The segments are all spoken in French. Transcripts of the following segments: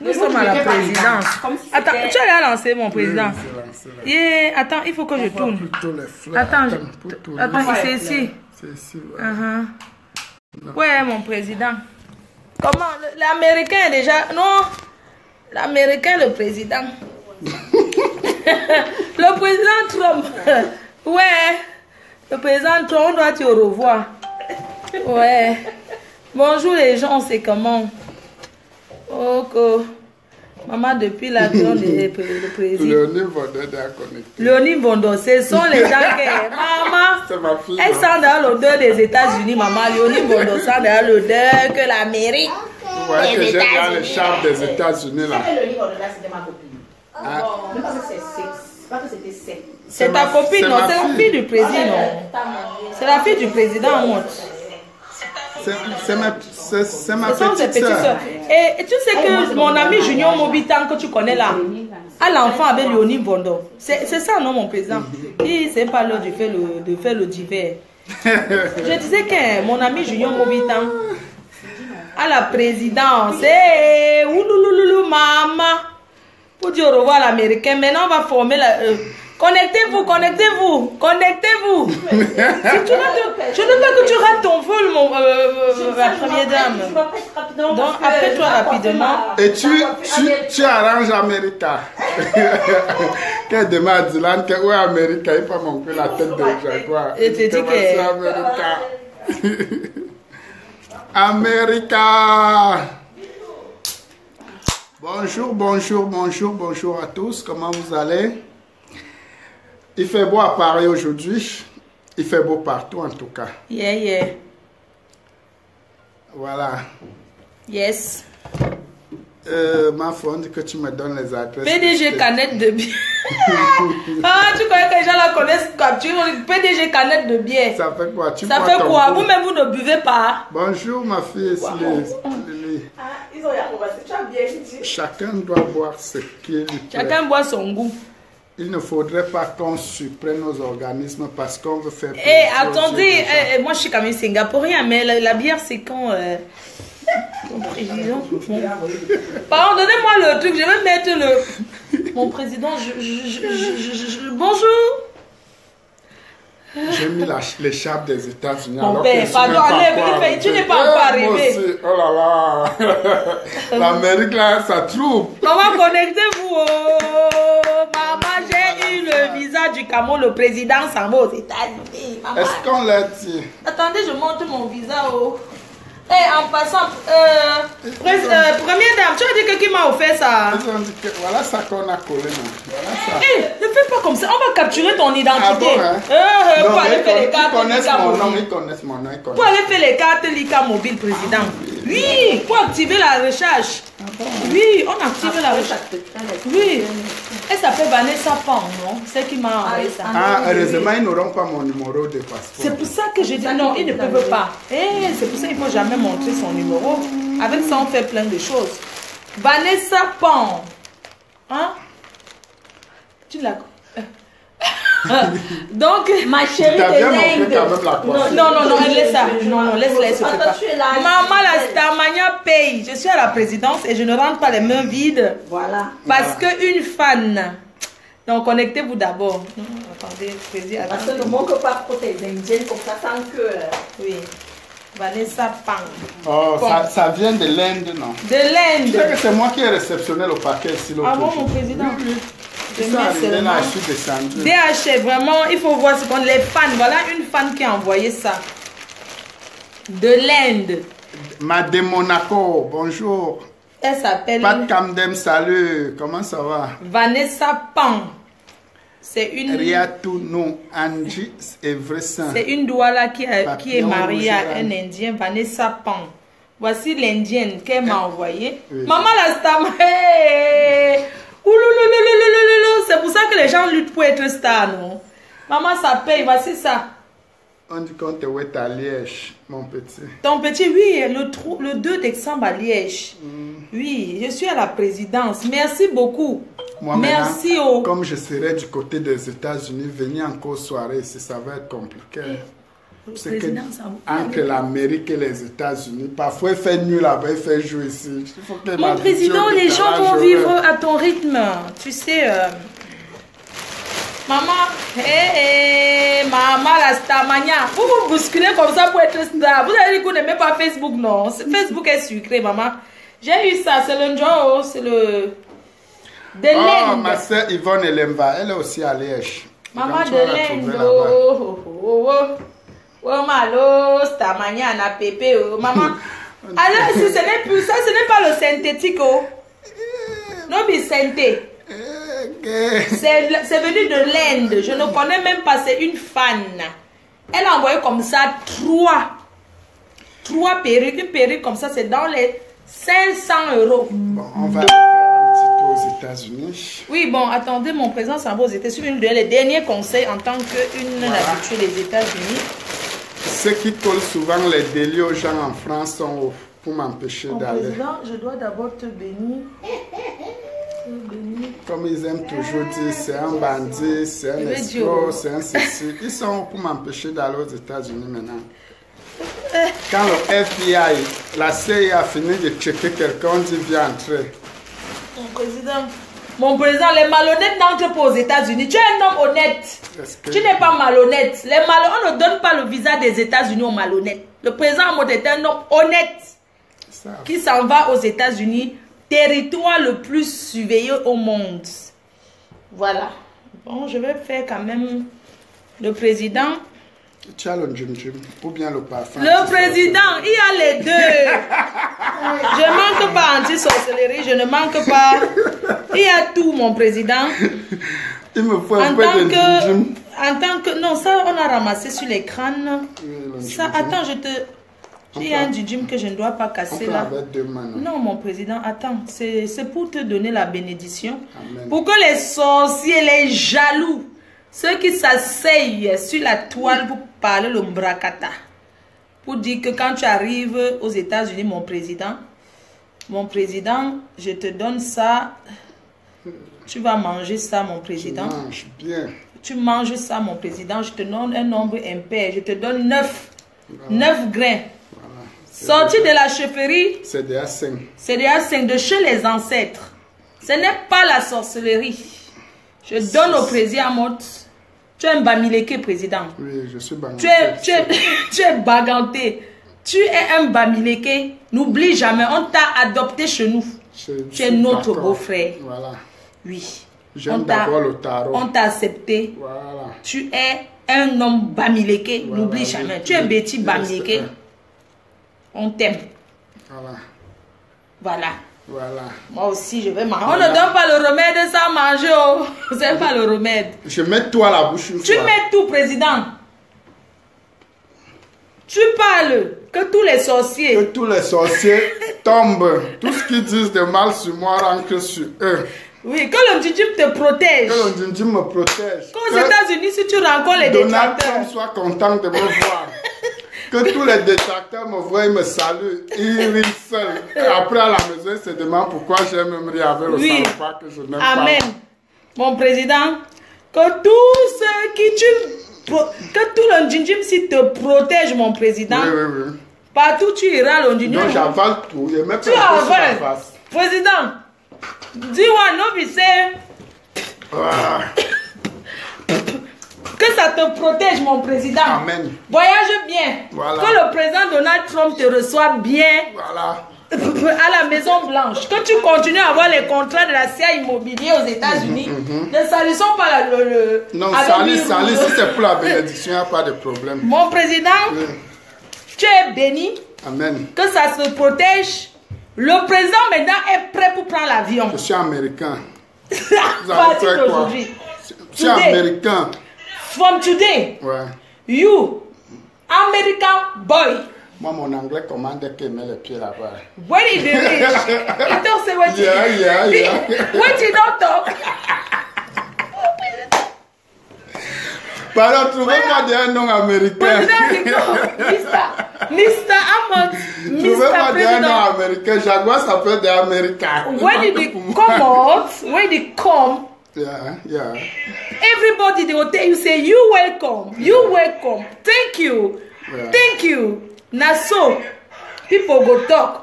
Nous sommes à la présidence. Attends, tu as déjà lancé mon président. Oui, Yeah, attends, il faut que je tourne. Attends, attends, c'est ici. C'est ici. Ouais, mon président. Comment? L'Américain est déjà... Non, l'Américain, le président. Le président Trump. Ouais. Le président Trump, on doit te revoir. Ouais. Bonjour les gens, c'est comment? Ok. Maman, depuis la grande le président. Léonie Bondo est connecté. Léonie Bondo, ce sont les gens que... Maman, c'est ma fille. elle sent dans l'odeur des États-Unis, maman. Léonie Bondo sent dans l'odeur que l'Amérique. Vous voyez que j'ai dans le char des États-Unis là. Léonie Bondo là, c'était ma copine. Mais parce que c'était c'est ta copine, non? C'est la fille du président, non? C'est la fille du président, moi. C'est ma petite soeur. Et tu sais que mon ami Junior Mobitan, que tu connais là, a l'enfant avec Léonie Bondo. C'est ça, non, mon président? C'est pas l'heure de faire le divers. Je disais que mon ami Junior Mobitan à la présidence. Hey, oulouloulou, maman. Pour dire au revoir à l'américain. Maintenant, on va former la... Connectez-vous, connectez-vous, connectez-vous. Je ne veux pas que tu rates ton vol, la première dame. Donc, après toi, rapidement. Et tu arranges l'Américain. Qu'elle demande à Dylan que où est Américain, il faut montrer la tête de Jaguar. Et tu dis que... Américain. Bonjour, bonjour, bonjour, bonjour à tous. Comment vous allez? Il fait beau à Paris aujourd'hui. Il fait beau partout en tout cas. Yeah, yeah. Voilà. Yes. Ma fond, que tu me donnes les adresses. PDG canette de bière. Ah, tu connais que les gens la connaissent capture. PDG canette de bière. Ça fait quoi? Ça fait quoi? Vous-même, vous ne buvez pas. Bonjour ma fille. Lily. Ils ont tu as bien dit. Chacun doit boire ce qu'il plaît. Chacun boit son goût. Il ne faudrait pas qu'on supprime nos organismes parce qu'on veut faire... Eh, attendez, moi je suis quand même singapourien, mais la bière c'est quand... Mon président... Pardon, donnez-moi le truc, je vais mettre mon président... Bonjour. J'ai mis l'écharpe des États-Unis. Mon père, pardon, allez, tu n'es pas encore arrivé. Oh là là. L'Amérique là, ça trouve. Comment connectez-vous? Maman, j'ai eu le visa du Cameroun, le président s'en va aux États-Unis. Est-ce qu'on l'a dit? Attendez, je montre mon visa. En passant, première dame, tu as dit que qui m'a offert ça? Ils ont dit que voilà ça qu'on a collé. Voilà ça. Ne fais pas comme ça, on va capturer ton identité. Ah bon, hein? Pour aller faire les cartes L'ICA mobile. Ils connaissent mon nom. Pour aller faire les cartes l'ICA mobile, président. Oui, pour activer la recherche. Oui, on active la recherche. Oui. Elle s'appelle Vanessa Pan, non? C'est qui m'a envoyé ça. Ah, heureusement, ils n'auront pas mon numéro de passeport. C'est pour ça que je dis non, ils ne peuvent pas. C'est pour ça qu'il ne faut jamais montrer son numéro. Avec ça, on fait plein de choses. Vanessa Pan. Hein? Tu l'as... Donc, ma chérie de l'Inde. Non, elle laisse ça. Non, laisse se préparer. Maman, la Starmania paye. Je suis à la présidence et je ne rentre pas les mains vides. Voilà. Parce qu'une fan. Donc, connectez-vous d'abord. Attendez, président. Parce que ne manque pas pour tes indiennes comme ça sans que. Oui. Vanessa Pang. Oh, ça vient de l'Inde, non? De l'Inde. Tu sais que c'est moi qui ai réceptionné le paquet ici l'autre jour. Ah bon, mon président? Oui. Là, je suis descendu. DH, vraiment, il faut voir ce qu'on les fans. Voilà une fan qui a envoyé ça. De l'Inde. Madame Monaco, bonjour. Elle s'appelle... Pat Kamdem, salut. Comment ça va? Vanessa Pang. C'est une... Riatounou Angie Evresan. C'est une douala qui est mariée à un Indien, Vanessa Pang. Voici l'Indienne qu'elle m'a envoyée. Oui. Maman la star. Hey! C'est pour ça que les gens luttent pour être star, non? Maman, ça paye, voici ça. On dit qu'on te voit à Liège, mon petit. Ton petit, oui, le 2 décembre à Liège. Oui, je suis à la présidence. Merci beaucoup. Moi, merci. Comme je serai du côté des États-Unis, venir encore soirée ici, ça va être compliqué. c'est que entre l'Amérique et les États-Unis, parfois il fait nuit là-bas, il fait jour ici. Mon président, les gens vont vivre à ton rythme. Tu sais, maman, maman la starmania. Vous vous bousculez comme ça pour être star. Vous avez dit que vous n'aimez pas Facebook, non? Facebook est sucré, maman. J'ai eu ça, c'est le Joe, c'est le... De oh, ma soeur Yvonne Elemba, elle est aussi à Liège. Maman de l'Inde, oh, malo, starmania, na pépé, oh, maman. Alors, ce n'est plus ça, ce n'est pas le synthétique, oh. Non, mais synthé. C'est venu de l'Inde. Je ne connais même pas, c'est une fan. Elle a envoyé comme ça trois perruques. Une perruque comme ça, c'est dans les 500 €. Bon, on va faire un petit tour aux États-Unis. Oui, bon, attendez, mon président s'en va aux États-Unis. Une des derniers conseils en tant qu'une habituée des États-Unis. Ce qui colle souvent les délits aux gens en France sont pour m'empêcher d'aller. Président, je dois d'abord te bénir. Comme ils aiment toujours dire, c'est un bandit, c'est un escroc, c'est un ceci. Ils sont pour m'empêcher d'aller aux États-Unis maintenant. Quand le FBI, la CIA a fini de checker quelqu'un, on dit viens entrer. Mon président, les malhonnêtes n'entrent pas aux États-Unis. Tu es un homme honnête. Tu n'es pas malhonnête. Les on ne donne pas le visa des États-Unis aux malhonnêtes. Le président Mout est un homme honnête qui s'en va aux États-Unis, territoire le plus surveillé au monde. Voilà. Bon, je vais faire quand même le président. Tu as le jim ou bien le parfum. Le président, il y a les deux. Je ne manque pas anti-sorcellerie, je ne manque pas. Il y a tout, mon président. Il me faut un peu de jim. En tant que... Non, ça, on a ramassé sur l'écran. Ça, attends, je te... Il y a un jim que je ne dois pas casser là. Non, mon président, attends. C'est pour te donner la bénédiction. Amen. Pour que les sorciers, les jaloux, ceux qui s'asseyent sur la toile pour parler le mbrakata, pour dire que quand tu arrives aux États-Unis, mon président, je te donne ça. Tu vas manger ça, mon président. Tu manges bien. Tu manges ça, mon président. Je te donne un nombre impair. Je te donne 9. Voilà. 9 grains. Voilà. Sorti de la chefferie. C'est déjà 5. C'est déjà 5 de chez les ancêtres. Ce n'est pas la sorcellerie. Je donne au président Mott. Tu es un Bamileke, président. Oui, je suis Bamileke. Tu es baganté. Tu es un Bamileke. N'oublie jamais, on t'a adopté chez nous. Tu es notre beau-frère. Voilà. Oui. J'aime d'abord le tarot. On t'a accepté. Voilà. Tu es un homme Bamileke. Voilà, n'oublie jamais. Tu es Betty Bamileke. On t'aime. Voilà. Voilà. Voilà. Moi aussi, je vais manger. On ne donne pas le remède sans manger. Oh. C'est pas le remède. Je mets tout à la bouche une fois. Tu mets tout, président. Tu parles que tous les sorciers. Que tous les sorciers tombent. Tout ce qu'ils disent de mal sur moi rentre sur eux. Oui, que le Djinjim te protège. Que le Djinjim me protège. Qu'aux États-Unis, si tu rencontres les Donald détracteurs. Trump soit content de me voir. Que tous les détracteurs me voient, ils me saluent, ils rient seuls. Et après à la maison, ils se demandent pourquoi j'ai même ri avec le salopard que je n'aime pas. Amen. Mon président, que tous ceux qui que tout le Djinjim si te protège, mon président. Oui, oui, oui. Partout tu iras, le Djinjim. Non, j'avale tout. Je mets tu avales. Président, dis-moi, non, mais c'est... Que ça te protège, mon président. Amen. Voyage bien. Voilà. Que le président Donald Trump te reçoive bien. Voilà. À la Maison Blanche. Que tu continues à avoir les contrats de la CIA immobilier aux États-Unis. Ne salissons pas le... Non, salis, si c'est pour la bénédiction, il n'y a pas de problème. Mon président, tu es béni. Amen. Que ça se protège. Le président maintenant est prêt pour prendre l'avion. Je suis américain. Vous allez faire quoi? Je suis américain. From today, ouais. You, American boy. Moi, mon anglais commande qu'il met les pieds là-bas. When he did it, he don't say what yeah. When he don't talk. Pardon, trouvez-moi un nom américain. Mr. Ahmad. Trouvez-moi un nom américain. Jaguar s'appelle des Américains. When did he come out? When did he come? Yeah. Everybody, they will tell you, say, you welcome, thank you. Yeah. Thank you. Nassau, people go talk.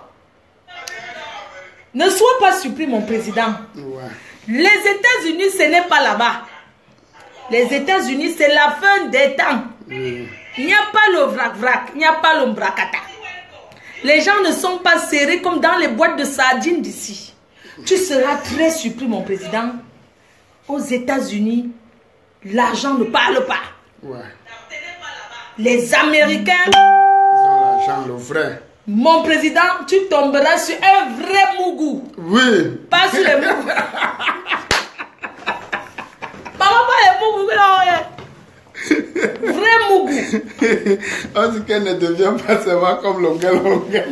Ne sois pas surpris, mon président. Ouais. Les États-Unis, ce n'est pas là-bas. Les États-Unis, c'est la fin des temps. Oui. Il n'y a pas le vrac-vrac, il n'y a pas le bracata. Les gens ne sont pas serrés comme dans les boîtes de sardines d'ici. Tu seras très surpris, mon président. Aux États-Unis, l'argent ne parle pas. Ouais. Les Américains, Ils ont l'argent, le vrai. mon président, tu tomberas sur un vrai mougou. Oui. Pas sur les mougous. Maman, pas les mougous, non. Vrai mougou. On dit qu'elle ne devient pas seulement comme l'onguel. Mon président,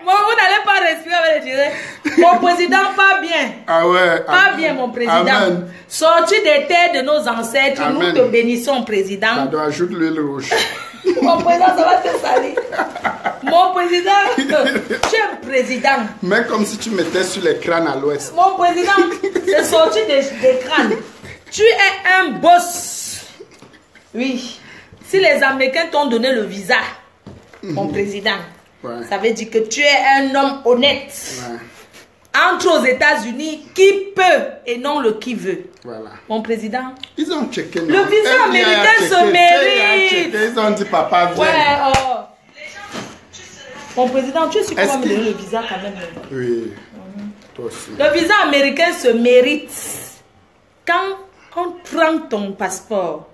bon, vous n'allez pas respirer avec les direts. Mon président, pas bien. Ah ouais. Pas bien, mon président. Amen. Sorti des terres de nos ancêtres, Amen. nous te bénissons, président. Ça doit ajouter l'huile rouge. Mon président, ça va te salir. Mon président, tu es président. Mais comme si tu mettais sur les crânes à l'ouest. Mon président, c'est sorti des crânes. Tu es un boss. Oui. Si les Américains t'ont donné le visa, mon président, Ouais. ça veut dire que tu es un homme honnête. Ouais. Entre aux États-Unis, qui peut et non le qui veut. Voilà. Mon président. Ils ont checké. Le visa américain se mérite. Ils ont dit papa viens. Ouais, oh. Mon président, tu es sûr qu'on va me donner le visa quand même. Oui. Toi aussi. Le visa américain se mérite. Quand on prend ton passeport,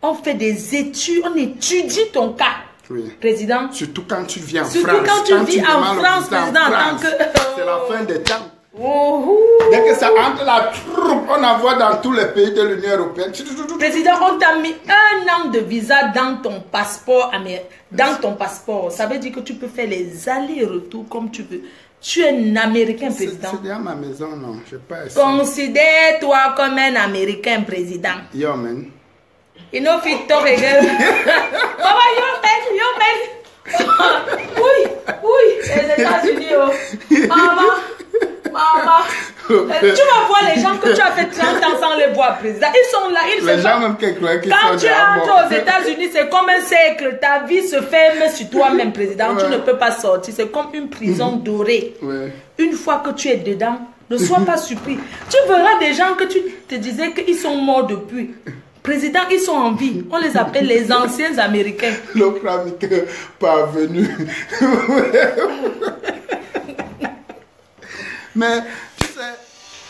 on fait des études, on étudie ton cas. Oui. Président. Surtout quand tu viens en Surtout France. quand tu vis en demandes le France, visa président, en tant France, que- c'est la fin des temps. Oh, Dès que ça entre la troupe, on en voit dans tous les pays de l'Union européenne. président, on t'a mis 1 an de visa dans ton passeport américain. Dans ton passeport. Ça veut dire que tu peux faire les allers-retours comme tu veux. Tu es un Américain, président. C'est déjà ma maison, non? Je sais pas. Essayé. Considère-toi comme un Américain, président. Yo, man. Il n'a fait ton regard. Papa, yo, man. Oui, les États-Unis, oh. Maman. Tu vas voir les gens que tu as fait 30 ans sans les voir, président. Ils sont là, ils Les se gens même qui croient qu'ils sont Quand tu déjà morts. entres aux États-Unis, c'est comme un cercle. Ta vie se ferme sur toi-même, président. Tu Ouais. ne peux pas sortir. C'est comme une prison dorée. Ouais. Une fois que tu es dedans, ne sois pas surpris. Tu verras des gens que tu te disais qu'ils sont morts depuis. Président, ils sont en vie. On les appelle les anciens Américains. L'autre ami qui est parvenu. Mais, tu sais.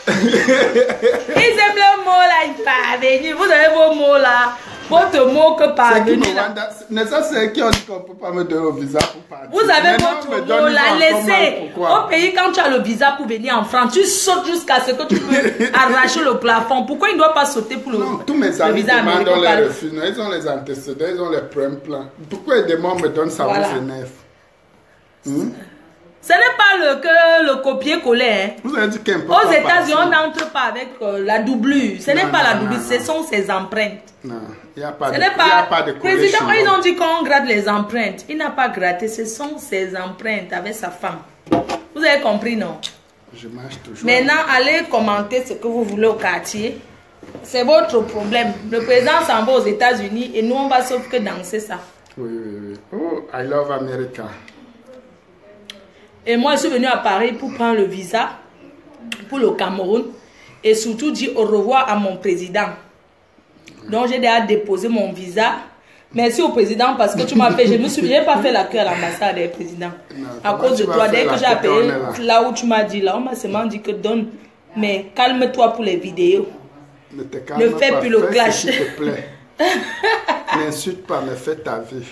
Ils aiment le mot là, il parvenu. Vous avez vos mots là. Votre mot que C'est qui parvenu me là. vendent. Mais ça, c'est qui ont dit qu'on ne peut pas me donner le visa pour partir. Vous avez Maintenant, on me votre donne, mot ils là, ont encore mal. laissez. Pourquoi? Au pays, quand tu as le visa pour venir en France, tu sautes jusqu'à ce que tu peux arracher le plafond. Pourquoi il ne doit pas sauter pour le, Non, tous mes le amis visa demandent, américain on les par- refuse. Non, ils ont les antécédents, ils ont les premiers plans. Pourquoi ils demandent, me donnent ça Voilà. vous énerve? Ce n'est pas le copier-coller. Hein. Vous avez dit qu'un peu. Aux États-Unis, on n'entre pas avec la doublure. Ce n'est Non, pas la non, doublure, non, ce non. sont ses empreintes. Non, il n'y a pas Ce de, n'est il y a pas pas. de coller Président, chez ils moi. ont dit qu'on gratte les empreintes. Il n'a pas gratté, ce sont ses empreintes avec sa femme. Vous avez compris, non? Je marche toujours. Maintenant, allez commenter ce que vous voulez au quartier. C'est votre problème. Le président s'en va aux États-Unis et nous, on va sauf que danser ça. Oui, oui, oui. Oh, I love America. Et moi, je suis venue à Paris pour prendre le visa pour le Cameroun et surtout dire au revoir à mon président. Donc, j'ai déjà déposé mon visa. Merci au président parce que tu m'as fait. Je n'ai pas fait la queue à l'ambassade des présidents. Non, À comment cause de tu vas toi, faire dès la que j'ai queue appelé quand on est là où tu m'as dit, là, on m'a seulement dit que donne. Mais calme-toi pour les vidéos. Ne te Ne calme fais pas, plus le fais clash. ce qui te plaît. N'insulte pas, mais fais ta vie.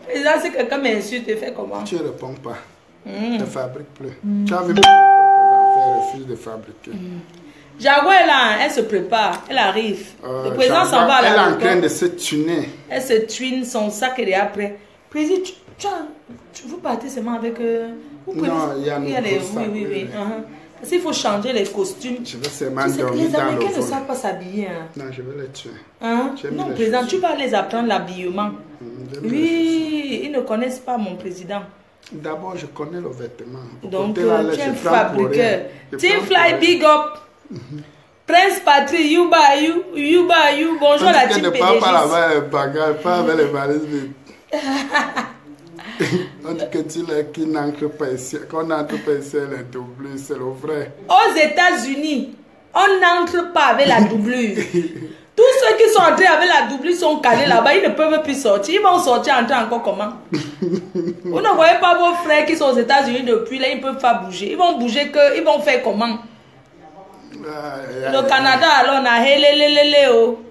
Président, si quelqu'un m'insulte, tu fais comment? Tu ne réponds pas. Ne fabrique plus. Tu as vu mes enfants refusent de fabriquer. Jaguar est là, elle se prépare, elle arrive. Le président s'en va à Elle est en l'aéroport. train de se tuner. Elle se twine, son sac est après. Président, vous partez seulement avec... vous prenez- Non, il y a les... nos gros sacs, Oui. oui. Parce qu'il faut changer les costumes. Je vais seulement Tu sais, dormir les dans le Américains ne vol. savent pas s'habiller. Hein. Non, je vais les tuer. Hein? J'ai mis Non, les président, chaussures. tu vas les apprendre l'habillement. Je vais les Oui, ils ne connaissent pas mon président. D'abord, je connais le vêtement. Au Donc, côté là, tu es je un prends pour fabriqueur. rien. Je Team prends pour Fly, rien. big up. Prince Patrick, Yuba, you. Bonjour la team PDG. Ne parle pas là-bas les bagages, pas avec les valises vides. On dit que tu l'as qui n'entre pas ici. Quand on n'entre pas ici, elle est doublée, c'est le vrai. Aux États-Unis, on n'entre pas avec la doublure. Tous ceux qui sont entrés avec la doublure sont calés là-bas, ils ne peuvent plus sortir. Ils vont sortir, entrer encore comment? Vous ne voyez pas vos frères qui sont aux États-Unis depuis là, ils ne peuvent pas bouger. Ils vont bouger que, ils vont faire comment? Le Canada, alors, on a heleleleleo.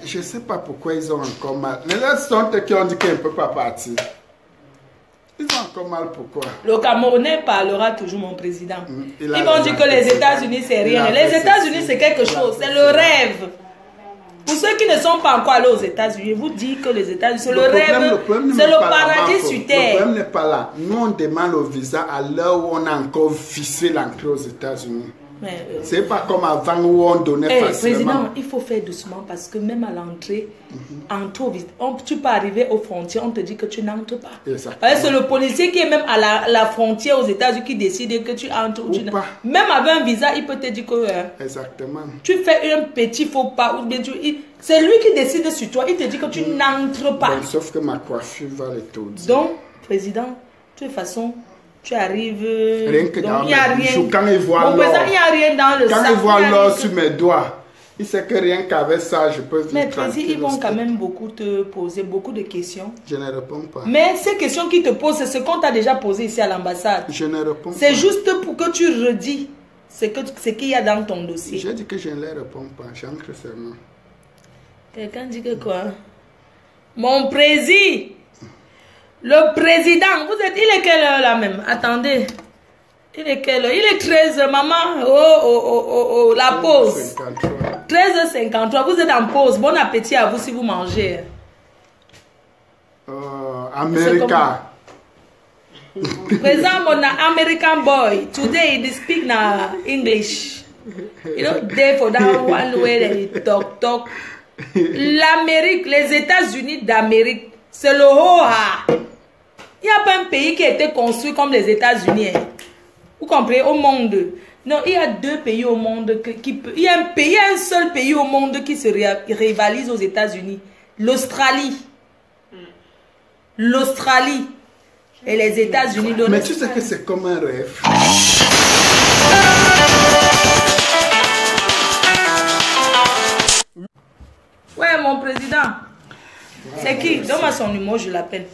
Je ne sais pas pourquoi ils ont encore mal. Les autres sont qui ont dit qu'ils ne peuvent pas partir. Ils ont encore mal pourquoi? Le Camerounais parlera toujours mon président. Ils vont dire que les États-Unis c'est rien. Les États-Unis c'est quelque chose, c'est le rêve. Pour ceux qui ne sont pas encore allés aux États-Unis, vous dites que les États-Unis c'est le rêve, c'est le paradis sur terre. Le problème n'est pas là. Nous on demande le visa à l'heure où on a encore vissé l'entrée aux États-Unis. C'est pas comme avant où on donnait facilement. Président, il faut faire doucement parce que même à l'entrée, tu peux arriver aux frontières, on te dit que tu n'entres pas. C'est le policier qui est même à la frontière aux États-Unis qui décide que tu entres ou tu n'entres pas. Même avec un visa, il peut te dire que exactement. Tu fais un petit faux pas ou bien c'est lui qui décide sur toi, il te dit que tu n'entres pas. Bon, sauf que ma coiffure va les tout dire. Donc, président, de toute façon, tu arrives. Rien que dans il n'y a rien. Quand il voit l'or, il n'y a rien dans le sac. Quand il voit l'or sur mes doigts, il sait que rien qu'avec ça, je peux vivre. Mais président, ils vont quand même beaucoup te poser beaucoup de questions. Je ne réponds pas. Mais ces questions qu'ils te posent, c'est ce qu'on t'a déjà posé ici à l'ambassade. Je ne réponds pas. C'est juste pour que tu redis ce qu'il y a dans ton dossier. J'ai dit que je ne les réponds pas. J'entre seulement. Quelqu'un dit que quoi? Mon président. Le président, il est quelle heure là même? Attendez. Il est quelle heure? Il est 13h, maman. La pause. 13h53. Vous êtes en pause. Bon appétit à vous si vous mangez. America. Président, mon American boy. Today, he speak na English. You know, there for that one way they talk. L'Amérique, les États-Unis d'Amérique, c'est le HOA. Il n'y a pas un pays qui a été construit comme les États-Unis. Vous comprenez? Au monde. Non, il y a deux pays au monde il y a un seul pays au monde qui se rivalise aux États-Unis. L'Australie. L'Australie. Et les États-Unis. Mais tu sais que c'est comme un rêve. Ouais, mon président. C'est qui? Donne-moi son numéro, je l'appelle.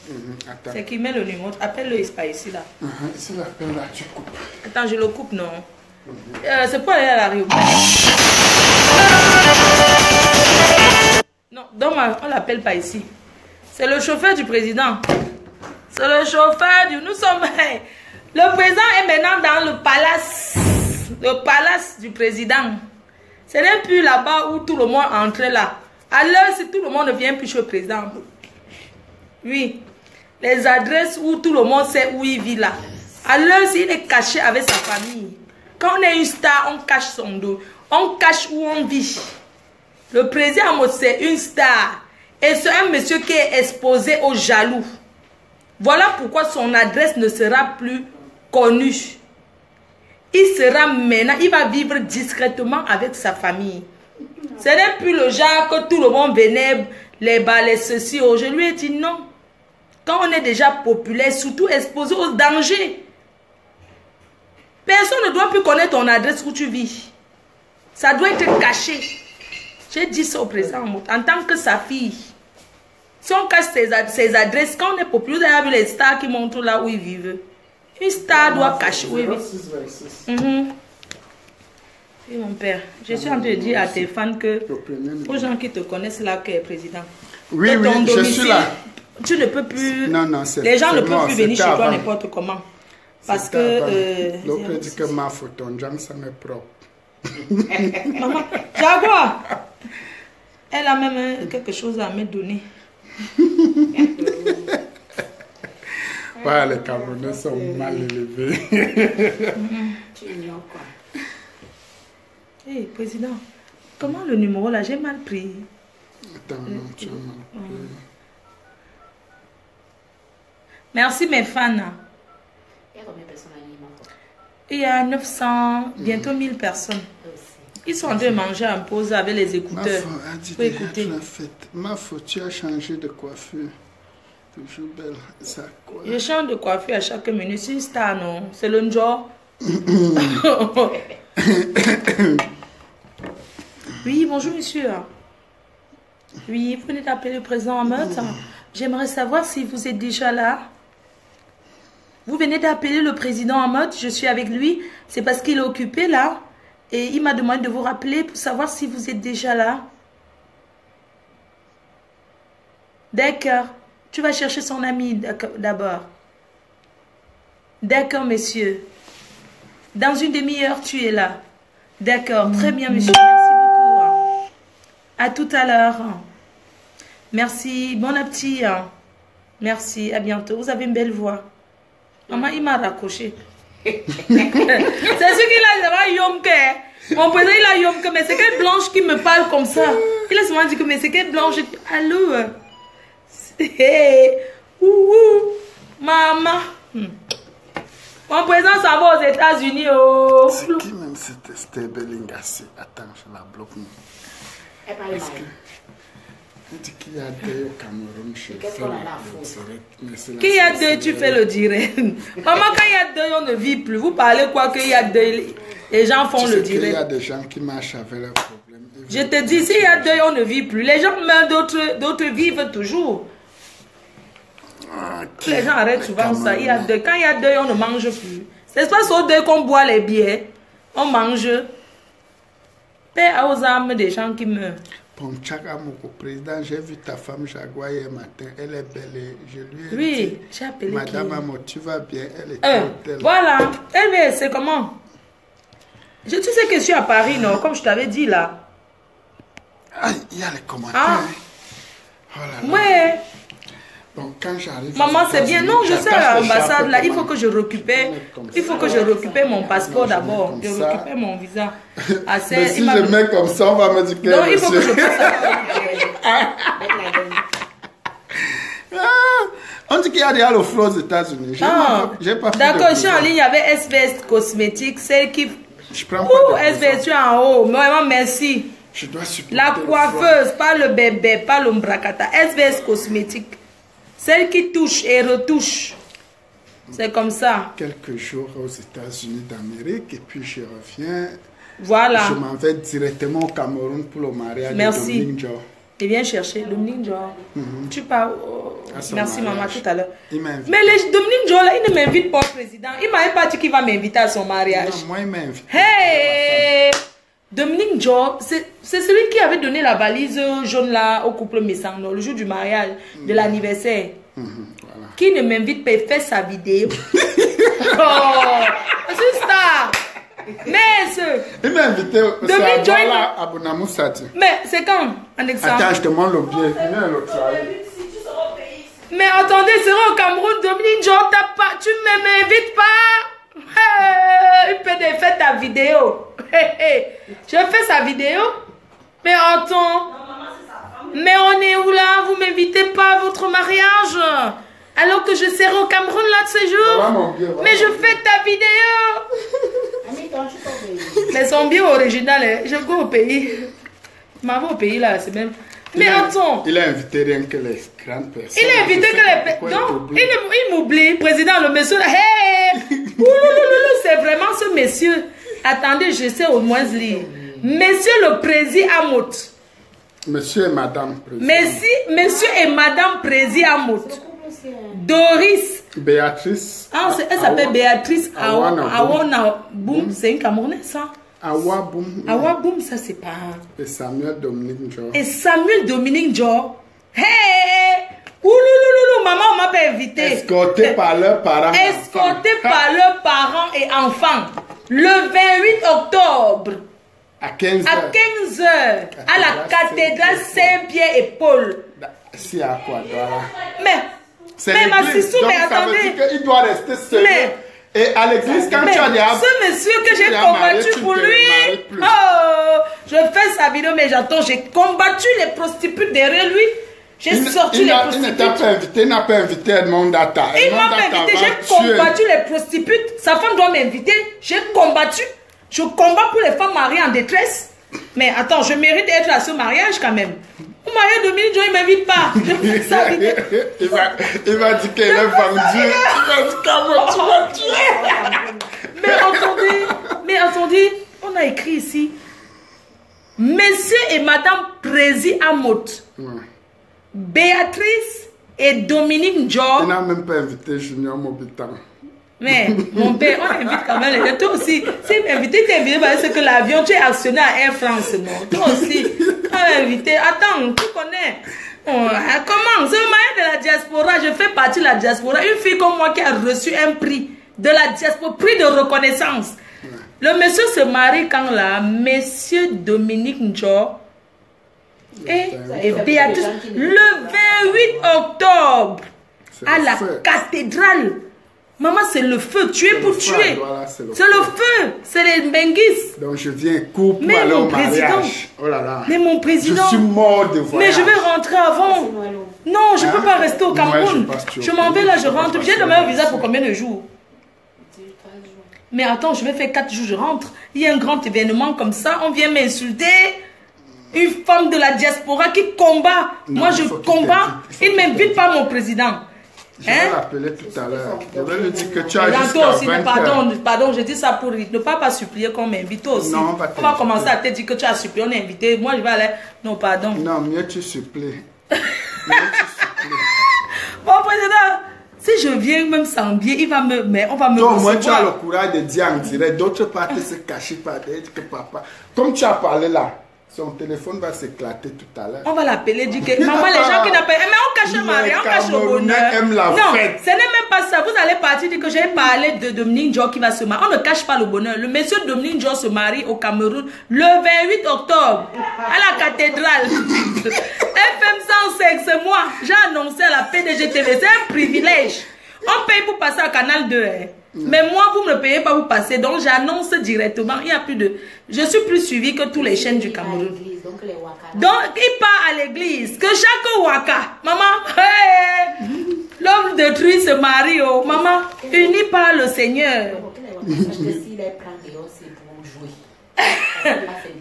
C'est qui? Mets le numéro. Appelle-le, c'est pas ici là. Ici, l'appel là, tu coupes. Attends, je le coupe, non. C'est pas aller à la Rio. Non, donne-moi, on l'appelle pas ici. C'est le chauffeur du président. C'est le chauffeur du... Nous sommes... Le président est maintenant dans le palace. Le palace du président. Ce n'est plus là-bas où tout le monde entre là. Alors, si tout le monde ne vient plus chez le président. Oui. Les adresses où tout le monde sait où il vit là. Alors, s'il est caché avec sa famille. Quand on est une star, on cache son dos. On cache où on vit. Le président, c'est une star. Et c'est un monsieur qui est exposé aux jaloux. Voilà pourquoi son adresse ne sera plus connue. Il sera maintenant, il va vivre discrètement avec sa famille. Ce n'est plus le genre que tout le monde venait, les balais, ceci. Je lui ai dit non. Quand on est déjà populaire, surtout exposé aux dangers. Personne ne doit plus connaître ton adresse où tu vis. Ça doit être caché. J'ai dit ça au président en tant que sa fille. Si on cache ses adresses, quand on est populaire, vous avez vu les stars qui montrent là où ils vivent. Une star doit cacher où il vit. Oui, mon père, je suis en train de dire à tes fans que, aux gens qui te connaissent là, que est président. Oui, oui, je suis là. Tu ne peux plus. Non, les gens ne peuvent plus venir chez toi n'importe comment. Parce que. L'autre dit que ma photo, ça m'est propre. Maman, Jaguar, elle a même quelque chose à me donner. Ouais, les Camerounais sont mal élevés. Tu ignores quoi? Hey, président, comment le numéro là? J'ai mal pris. Attends, non, tu as mal pris. Merci mes fans. Il y a combien de personnes à Il y a 900, bientôt 1000 personnes. Ils sont en train de manger en pause avec les écouteurs. Faut écouter. Ma faute, tu as changé de coiffure. Toujours belle. Ça, quoi? Je change de coiffure à chaque minute. C'est une star, non? C'est le job. Oui, bonjour monsieur. Oui, vous venez d'appeler le président Ahmed. J'aimerais savoir si vous êtes déjà là. Vous venez d'appeler le président Ahmed. Je suis avec lui. C'est parce qu'il est occupé là. Et il m'a demandé de vous rappeler pour savoir si vous êtes déjà là. D'accord. Tu vas chercher son ami d'abord. D'accord, monsieur. Dans une demi-heure, tu es là. D'accord. Très bien, monsieur. Merci beaucoup. À tout à l'heure. Merci. Bon appétit. Merci. À bientôt. Vous avez une belle voix. Maman, il m'a raccroché. C'est ce qu'il a, Yomke. Mon président, il a Yomke, mais c'est quelle blanche qui me parle comme ça. Il a souvent dit que, mais c'est quelle blanche. Allô? Hey. Maman. Mon président, ça va aux États-Unis. Oh. C'est qui même c'était Belingassi? Attends, je la bloque. Est-ce que... Il dit qu'il y a deux au Cameroun, je fais qu'il y a deux, tu fais le direct. Maman, quand il y a deux, on ne vit plus. Vous parlez quoi qu'il y a deux, les gens font le direct. Il y a des gens qui marchent avec leurs problèmes. Je te dis, s'il y a deux, on ne vit plus. Les gens meurent, d'autres vivent toujours. Okay. Les gens arrêtent souvent ça. Il y a deux. Quand il y a deux, on ne mange plus. C'est pas sur deux qu'on boit les bières. On mange. Paix aux âmes des gens qui meurent. Ponchaka Moko, président, j'ai vu ta femme Jaguar hier matin, elle est belle et je lui ai dit, j'ai appelé Madame Amo, tu vas bien, elle est telle. Voilà, elle c'est comment? Tu sais que je suis à Paris, non? Comme je t'avais dit là. Ah, il y a les commentaires. Ah. Oh là là. Ouais. Donc quand j'arrive... Maman, c'est bien. Non, je sais à l'ambassade là, il faut que je récupère. Il faut que je récupère mon passeport d'abord. Je récupère mon visa. Mais si je mets comme ça, on va me dire que... Non, il faut que je fasse ça. On dit qu'il y a des haloflots aux États-Unis. D'accord, je suis en ligne avec SBS Cosmétiques, celle qui... Je prends pas de SBS, tu es en haut. Vraiment, merci. Je dois supporter la coiffeuse, pas le bébé, pas l'ombracata. SBS Cosmétiques. Celle qui touche et retouche. C'est comme ça. Quelques jours aux États-Unis d'Amérique et puis je reviens. Voilà. Je m'en vais directement au Cameroun pour le mariage de Dominique Dior. Et viens chercher Dominique Dior. Tu parles. Merci maman tout à l'heure. Il m'invite. Mais Dominique Dior là, il ne m'invite pas au président. Il m'a pas dit qu'il va m'inviter à son mariage. Non, moi il m'invite. Hey! Dominique Dior, c'est celui qui avait donné la valise jaune là au couple Messangno le jour du mariage, de l'anniversaire. Voilà. Qui ne m'invite pas à faire sa vidéo. Oh, c'est ça. Mais il m'a invité Dominique Dior à Bonamoussati. Mais c'est quand, Alexandre? Attends, je te montre le billet. Mais attendez, c'est au Cameroun, Dominique Dior, tu ne m'invites pas. Il peut faire ta vidéo. Je fais sa vidéo. Mais attends. Mais on est où là? Vous m'invitez pas à votre mariage? Alors que je serai au Cameroun là de ce jour. Mais je fais ta vidéo. Mais son bien original, hein. Je go au pays. Je m'en vais au pays là, c'est même. Mais attends. Il a invité rien que les grandes personnes. Il a invité que les personnes. Non, il m'oublie. Président, le monsieur là. Hey! C'est vraiment ce monsieur. Attendez, je sais au moins lire. Monsieur le président Amout. Monsieur et madame président. Monsieur et madame président Amout. Doris. Béatrice. Ah, elle s'appelle Béatrice Awana Boum. C'est une Camerounaise, ça. Awa Boum. Awa Boum, ça c'est pas. Et Samuel Dominique Dior. Et Samuel Dominique Dior. Hey! Ouloulouloulou, maman, on m'a pas invité. Escorté par leurs parents. Escorté par leurs parents et enfants. Le 28 octobre. À 15h. À 15h. À la cathédrale Saint-Pierre et Paul. C'est à quoi, voilà. Mais ma sissou, mais attendez. Il doit rester seul. Et à l'église, quand tu as des... Ce monsieur que j'ai combattu pour lui. Oh, je fais sa vidéo, mais j'attends. J'ai combattu les prostituées derrière lui. J'ai sorti les prostituées. Il n'a pas invité Edmond Data. Il m'a pas invité, j'ai combattu les prostituées. Sa femme doit m'inviter. J'ai combattu. Je combats pour les femmes mariées en détresse. Mais attends, je mérite d'être à ce mariage quand même. Mon mariage Dominique Joe, il ne m'invite pas. Il va dire qu'elle est vendue. Il va dire qu'elle va tuer. Mais attendez, on a écrit ici. Monsieur et Madame Prési Amoth. Béatrice et Dominique Joe. Il n'a même pas invité Junior Mobitan. Mais mon père, on invite quand même les gens. Toi aussi, si invité, tu es invité parce que l'avion, tu es actionnaire à Air France, non? Toi aussi, on est invité. Attends, tu connais. Comment? C'est le mariage de la diaspora. Je fais partie de la diaspora. Une fille comme moi qui a reçu un prix de la diaspora, prix de reconnaissance. Le monsieur se marie quand là, monsieur Dominique Njo et Béatrice, le 28 octobre, à la cathédrale. Maman, c'est le feu. Tu es pour tuer. C'est le feu. C'est les Benguis. Donc je viens court pour aller au mariage. Oh là là. Mais mon président. Je suis mort de voyage. Mais je vais rentrer avant. Non, je ne peux pas rester au Cameroun. Je m'en vais là, je rentre. J'ai demandé un visa pour combien de jours? Mais attends, je vais faire 4 jours, je rentre. Il y a un grand événement comme ça. On vient m'insulter. Une femme de la diaspora qui combat. Non, moi, je combats. Il ne m'invite pas, mon président. Je vais l'appeler tout à l'heure. Je vais lui dire que tu as jusqu'à 20 pardon, je dis ça pour ne pas supplier qu'on m'invite aussi. Non, on va commencer à te dire que tu as supplié, on est invité. Moi, je vais aller. Non, pardon. Non, mieux tu supplies. Bon, président, si je viens même sans bien, il va me. Mais on va me. Donc, moi, tu as le courage de dire en direct. D'autres parties se cacher par derrière que papa. Comme tu as parlé là. Son téléphone va s'éclater tout à l'heure. On va l'appeler, dire que maman, les gens qui n'appellent. Mais on cache le mari, on cache le bonheur. Non, ce n'est même pas ça. Vous allez partir dire que j'ai parlé de Dominique Joe qui va se marier. On ne cache pas le bonheur. Le monsieur Dominique Joe se marie au Cameroun le 28 octobre à la cathédrale. FM 105, c'est moi. J'ai annoncé à la PDG TV. C'est un privilège. On paye pour passer à Canal 2. Hein. Mais moi, vous ne me payez pas pour passer. Donc, j'annonce directement. Il y a plus de... Je suis plus suivi que toutes les chaînes du Cameroun. Donc, il part à l'église. Que chaque waka. Maman, hey, l'homme détruit ce mari. Oh. Maman, uni par le Seigneur.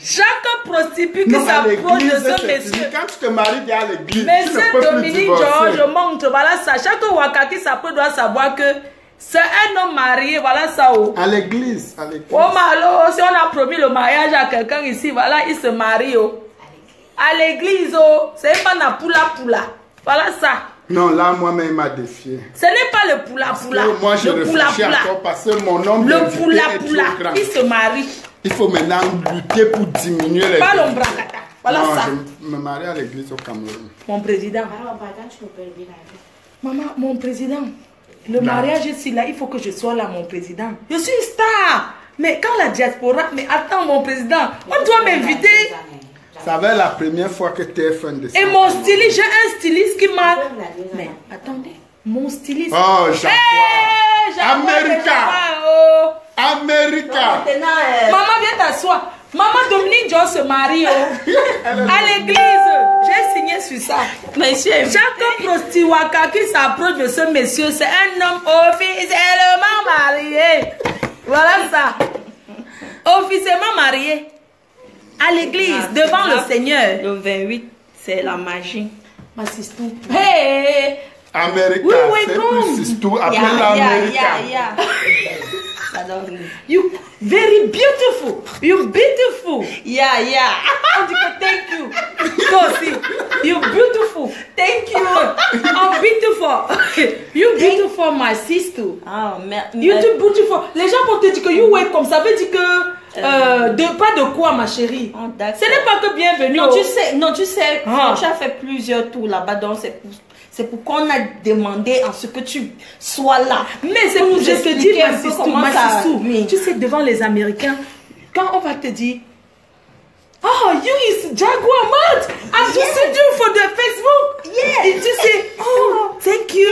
Chaque prostituée qui s'approche de ce monsieur. Quand tu te maries à l'église, monsieur Dominique Georges, je montre. Voilà ça. Chaque waka qui s'approche doit savoir que c'est un homme marié, voilà ça. Oh. À l'église. Oh, malo, si on a promis le mariage à quelqu'un ici, voilà, il se marie. Oh. À l'église, oh. C'est pas na poula. Voilà ça. Non, là, moi-même, il m'a défié. Ce n'est pas le poula. Moi, je réfléchis encore parce que mon homme le poula, il se marie. Il faut maintenant lutter pour diminuer les... Pas l'ombracata. Voilà non, ça. Je me marie à l'église au Cameroun. Mon président. Maman, mon président. Le mariage ici, là, il faut que je sois là, mon président. Je suis une star. Mais quand la diaspora... Mais attends, mon président, on doit m'inviter. Ça va être la première fois que TF1 descend. Et mon styliste, j'ai un styliste qui m'a... Mais attendez, mon styliste... Oh, Jean-Paul. América. Maman, viens t'asseoir. Maman Dominique Joe se marie à l'église. J'ai signé sur ça. Monsieur, chaque prostiwaka qui s'approche de ce monsieur, c'est un homme officiellement marié. Voilà ça. Officiellement marié. À l'église, devant le Seigneur. Le 28, c'est la magie. Ma sister. Hey! América, c'est plus Sistou. Appelle l'América. You very beautiful. You beautiful. Yeah. On dit que thank you. Toi aussi. You beautiful. Thank you. I'm beautiful. You beautiful, my sister. Oh, you too beautiful. Les gens vont te dire que you wait comme ça veut dire que pas de quoi, ma chérie. Oh, ce n'est pas que bienvenue. Non, tu sais, tu as fait plusieurs tours là-bas, donc c'est pour qu'on a demandé à ce que tu sois là. Mais c'est pour je te dis, ma sister, tu sais, devant les Américains, quand on va te dire, oh, you is Jaguar Mart, I just sent you for the Facebook. Yeah. Et tu sais, oh, thank you.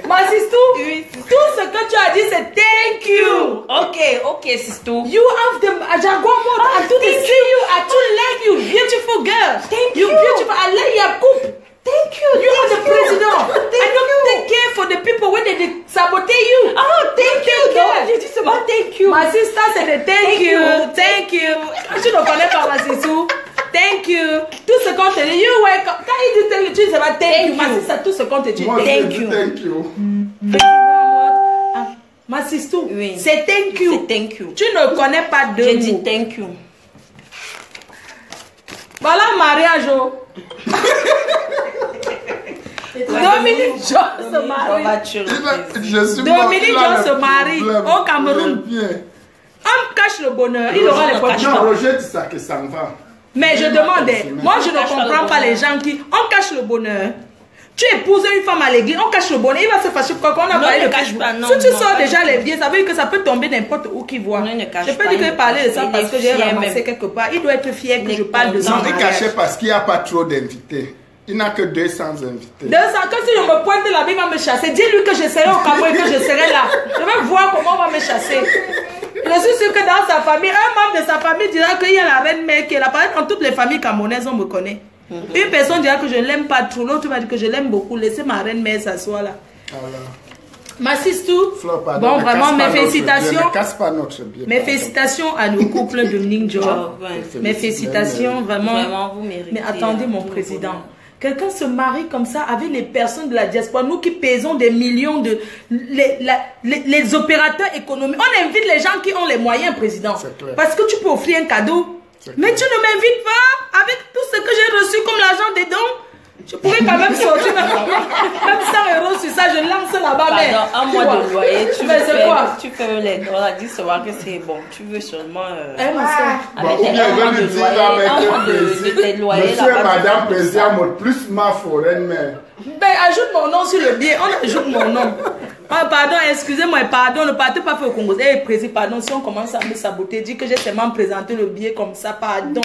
Ma sister, tout ce que tu as dit, c'est thank you. Ok, sister. You have the Jaguar mode. I do see you. I do like you. Beautiful girl. Thank you. Beautiful. I like your coupe. Thank you. You are the president. I don't take care for the people when they sabote you. Oh, thank you. Je dis seulement thank you. My sister said thank you. Thank you. Je ne connais pas ma sister. Thank you. Tout ce qu'on te dit, you welcome. Quand il dit thank you, tu dis thank you. Ma sister, tout ce qu'on te dit, thank you. Thank you. Ma sister, oui. C'est thank you. C'est thank you. Tu ne connais pas deux mots. Je dis thank you. Voilà mariage. Dominique John se marie. Dominique John se marie au Cameroun. On cache le bonheur. Il aura les poches. Non, Roger dit ça que ça me va. Mais je demandais, moi je ne comprends pas les gens qui. On cache le bonheur. Tu épouses une femme à l'église, on cache le bonheur. Il va se fâcher quand on a parlé de cache pas. Si tu sors déjà les biais, ça veut dire que ça peut tomber n'importe où qui voit. Je peux dire que parler de ça parce que j'ai ramassé quelque part. Il doit être fier que je parle de ça. Non, il est caché parce qu'il n'y a pas trop d'invités. Il n'a que 200 invités. 200, que si je me pointe là, il va me chasser. Dis-lui que je serai au Cameroun et que je serai là. Je vais voir comment on va me chasser. Je suis sûr que dans sa famille, un membre de sa famille dira qu'il y a la reine mère qui est là. Dans toutes les familles camerounaises, on me connaît. Une personne dira que je ne l'aime pas trop, l'autre va dire que je l'aime beaucoup. Laissez ma reine mère s'asseoir là. Ma sister, bon, vraiment, mes félicitations. Mes félicitations à nos couples Dominique John. Mes félicitations, vraiment. Vous méritez. Mais attendez, mon président. Quelqu'un se marie comme ça avec les personnes de la diaspora, nous qui pesons des millions de... Les opérateurs économiques. On invite les gens qui ont les moyens, président. Parce que tu peux offrir un cadeau. Mais tu ne m'invites pas avec tout ce que j'ai reçu comme l'argent des dons. Je pourrais quand même sortir même 100 € sur ça, je lance là-bas. Mais un mois de loyer, tu fais quoi? Tu fais les dollars, dis savoir que c'est bon. Tu veux seulement avec tes loyers. Monsieur et madame président, plus ma forêt mère. Ben, ajoute mon nom sur le billet, on ajoute mon nom. Ah, pardon, excusez-moi, pardon, ne partez pas faire au Congo. Eh, président, pardon, si on commence à me saboter, dis que j'ai seulement présenté le billet comme ça, pardon.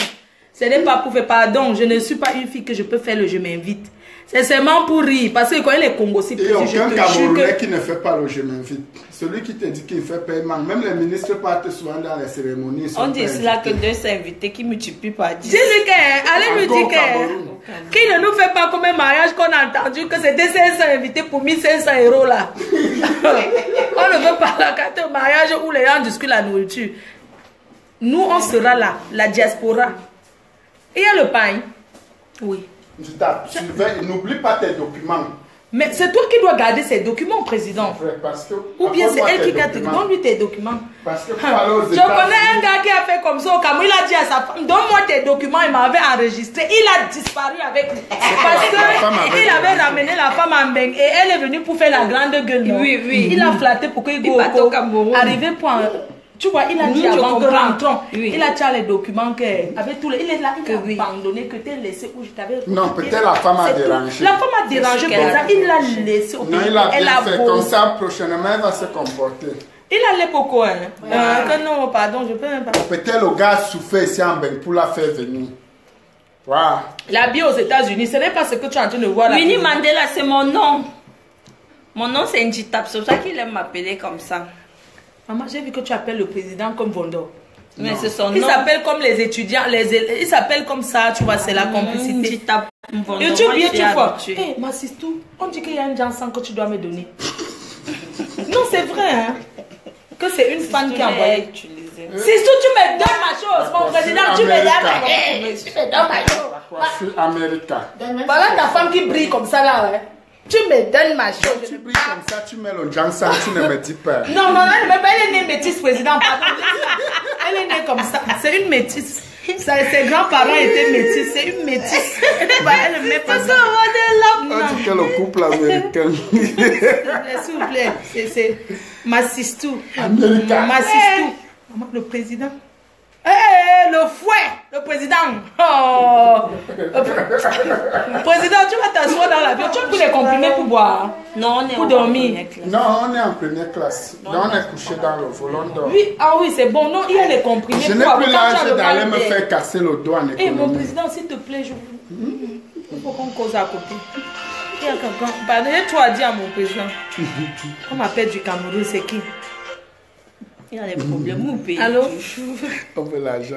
Ce n'est pas pour faire pardon, je ne suis pas une fille que je peux faire le je m'invite. C'est seulement pour rire, parce que quand les Congos, c'est plus aucun Camerounais qui ne fait pas le je m'invite. Celui qui te dit qu'il fait paiement, même les ministres partent souvent dans les cérémonies. On dit cela que 200 invités qui multiplient par 10. Dis-lui que, allez lui dire que, qui ne nous fait pas comme un mariage qu'on a entendu que c'était 500 invités pour 1500 € là. On ne veut pas la carte au mariage où les gens discutent la nourriture. Nous, on sera là, la diaspora. Il y a le pain. Oui. N'oublie pas tes documents. Mais c'est toi qui dois garder ces documents, président. Parce que, ou bien c'est elle qui garde. Donne-lui tes documents. Parce que je connais un gars qui a fait comme ça au Cameroun. Il a dit à sa femme, donne-moi tes documents. Il m'avait enregistré. Il a disparu avec lui. Parce qu'il avait ramené la femme en Beng. Et elle est venue pour faire la grande gueule. Oui, oui. Il a flatté pour qu'il go au Cameroun. Arrivé pour un... Tu vois, il a dit avant que rentrons, il a tiré les documents avec tous les... Il est là, il a abandonné, que tu as laissé où je t'avais... Non, peut-être la femme a dérangé. La femme a dérangé, il l'a laissé au pays. Non, il a bien fait, comme ça, prochainement, elle va se comporter. Il a les pocos, hein. Non, pardon, je peux même pas... Peut-être le gars souffrait ici en Beng pour la faire venir. Wow. La vie aux États-Unis, ce n'est pas ce que tu es en train de voir là. Winnie Mandela, c'est mon nom. Mon nom, c'est Njitap, c'est pour ça qu'il aime m'appeler comme ça. Maman, j'ai vu que tu appelles le président comme Vondo. Mais c'est son nom. Il s'appelle comme les étudiants, il s'appelle comme ça, tu vois, c'est la complicité. YouTube, tu vois. Hé, ma sister, on dit qu'il y a un Jansan que tu dois me donner. Non, c'est vrai, hein. Que c'est une fan qui a envoyé. Sister, tu me donnes ma chose, mon président, tu me donnes ma chose. Je suis américain. Voilà ta femme qui brille comme ça là, ouais. Tu me donnes ma chose. Tu brilles comme ça, tu mets le Jansan, tu ne me dis pas. Non, elle est née métisse, président. Elle est née comme ça. C'est une métisse. Ses grands-parents étaient métis. C'est une métisse. Elle ne met pas ça. On dit que le couple américain. S'il vous plaît. C'est ma sister. Américain. Ma sister. Le président. Hey, le fouet, le président. Oh. Président, tu vas t'asseoir dans l'avion. Tu as pris les comprimés pour boire. Non, on est pour dormir. Non, on est en première classe. Non, on est couché dans le volant d'or. Oui, ah oui, c'est bon. Non, il y a les comprimés. Je n'ai plus l'âge d'aller me faire casser le doigt en économie. Eh, mon président, s'il te plaît, il faut qu'on cause à côté. Il y a quelqu'un. Pardon, tu as dit à mon président. On m'appelle du Cameroun, c'est qui? Il y a des problèmes où payer. Allô? On veut l'argent.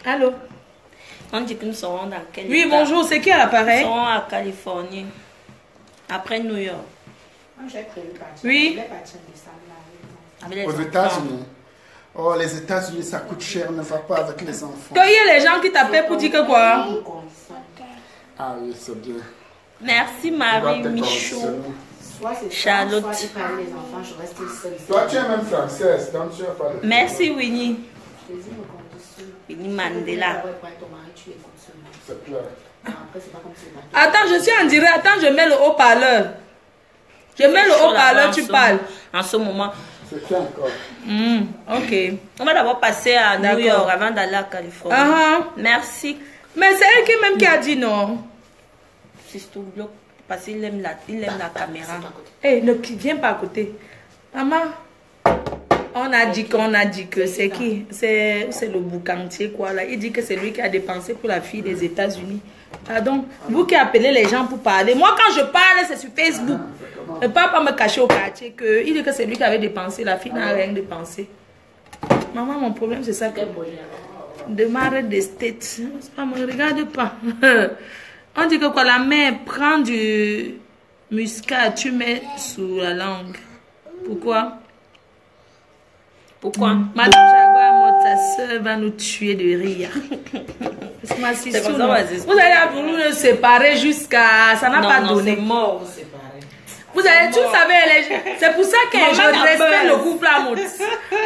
Allô? On dit que nous serons dans quel Oui, état? bonjour, c'est qui à l'appareil? Nous serons à Californie. Après New York. Oui. Avec les Aux enfants. États-Unis. Oh, les États-Unis, ça coûte cher, ne va pas avec les enfants. Quand il y a les gens qui t'appellent pour dire que quoi? Ah oui, c'est bien. Merci On Marie va te Michaud. conditionner. Charlotte. Toi, tu es même française, donc tu as pas de... Merci Winnie. Winnie Mandela. C'est clair. Attends, je suis en direct. Attends, je mets le haut-parleur. Je mets le haut-parleur, tu parles. En ce moment. C'est qui encore? Ok. On va d'abord passer à New D'accord. York avant d'aller à Californie. Merci. Mais c'est elle qui même qui a dit non. C'est tout bloc. Parce qu'il aime la caméra. Eh, ne viens pas à côté. Maman, on a dit que c'est qui? C'est le boucantier quoi là. Il dit que c'est lui qui a dépensé pour la fille des États-Unis. Pardon, vous qui appelez les gens pour parler. Moi quand je parle, c'est sur Facebook. Ne pas me cacher au quartier que il dit que c'est lui qui avait dépensé. La fille n'a rien dépensé. Maman, mon problème c'est ça que démarre des States. Ça me regarde pas. On dit que quoi, la mère prend du muscat, tu mets sous la langue. Pourquoi? Pourquoi? Madame Jaguar, ta soeur va nous tuer de rire. Parce que ma C'est sister, comme ça, vous allez voulu nous séparer jusqu'à... Ça n'a pas donné. C'est mort. Vous avez tout savez, c'est pour ça que je respecte le couple amoureux.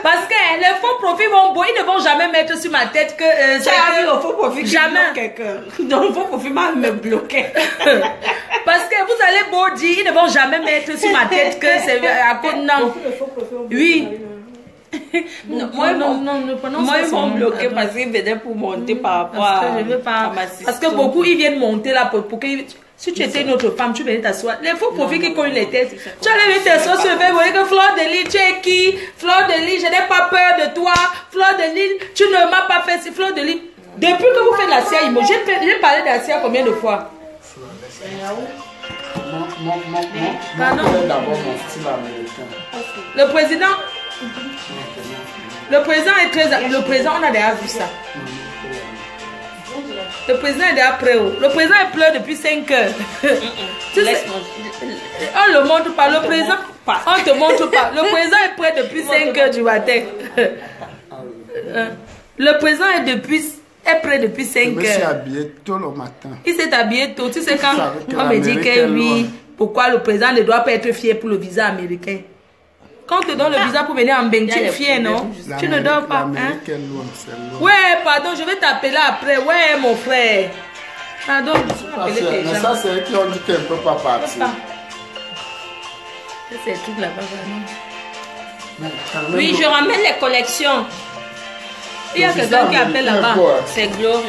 Parce que les faux profils vont beau, ils ne vont jamais mettre sur ma tête que J'ai vu le faux profil jamais quelqu'un. Donc le faux profil m'a me bloqué. Parce que vous allez beau dire, ils ne vont jamais mettre sur ma tête que c'est à cause non. Oui. Moi, ils m'ont bloqué parce qu'ils venaient pour monter par rapport à ma sister. Parce que beaucoup, ils viennent monter là pour que... Si tu étais une autre femme, tu venais t'asseoir. Les faux profils qui cognent les têtes. Tu allais venir t'asseoir sur le fait, vous voyez que Fleur de Lille, tu es qui? Fleur de Lille, je n'ai pas peur de toi. Fleur de Lille, tu ne m'as pas fait si Fleur de Lille. Depuis que vous faites la CIA, j'ai parlé de la CIA combien de fois? Pardon. D'abord mon style américain. Le président est très... Le président, on a déjà vu ça. Le président est déjà prêt. Le président est plein depuis 5 heures. Tu sais, on le montre pas. Le président, on te montre pas. Le président est prêt depuis 5 heures du matin. Le président est prêt depuis 5 heures. Je me suis habillé tôt le matin. Il s'est habillé tôt. Tu sais quand on me dit que oui, pourquoi le président ne doit pas être fier pour le visa américain? Quand on te donne le visa pour venir en Beng, tu es fier, non? Tu ne dors pas, hein? Ouais, pardon, je vais t'appeler après. Ouais, mon frère. Pardon, je vais mais ça, c'est eux qui ont dit qu'elle ne peut pas partir. C'est tout là-bas, vraiment. Oui, je ramène les collections. Il y a quelqu'un qui appelle là-bas. C'est Glory.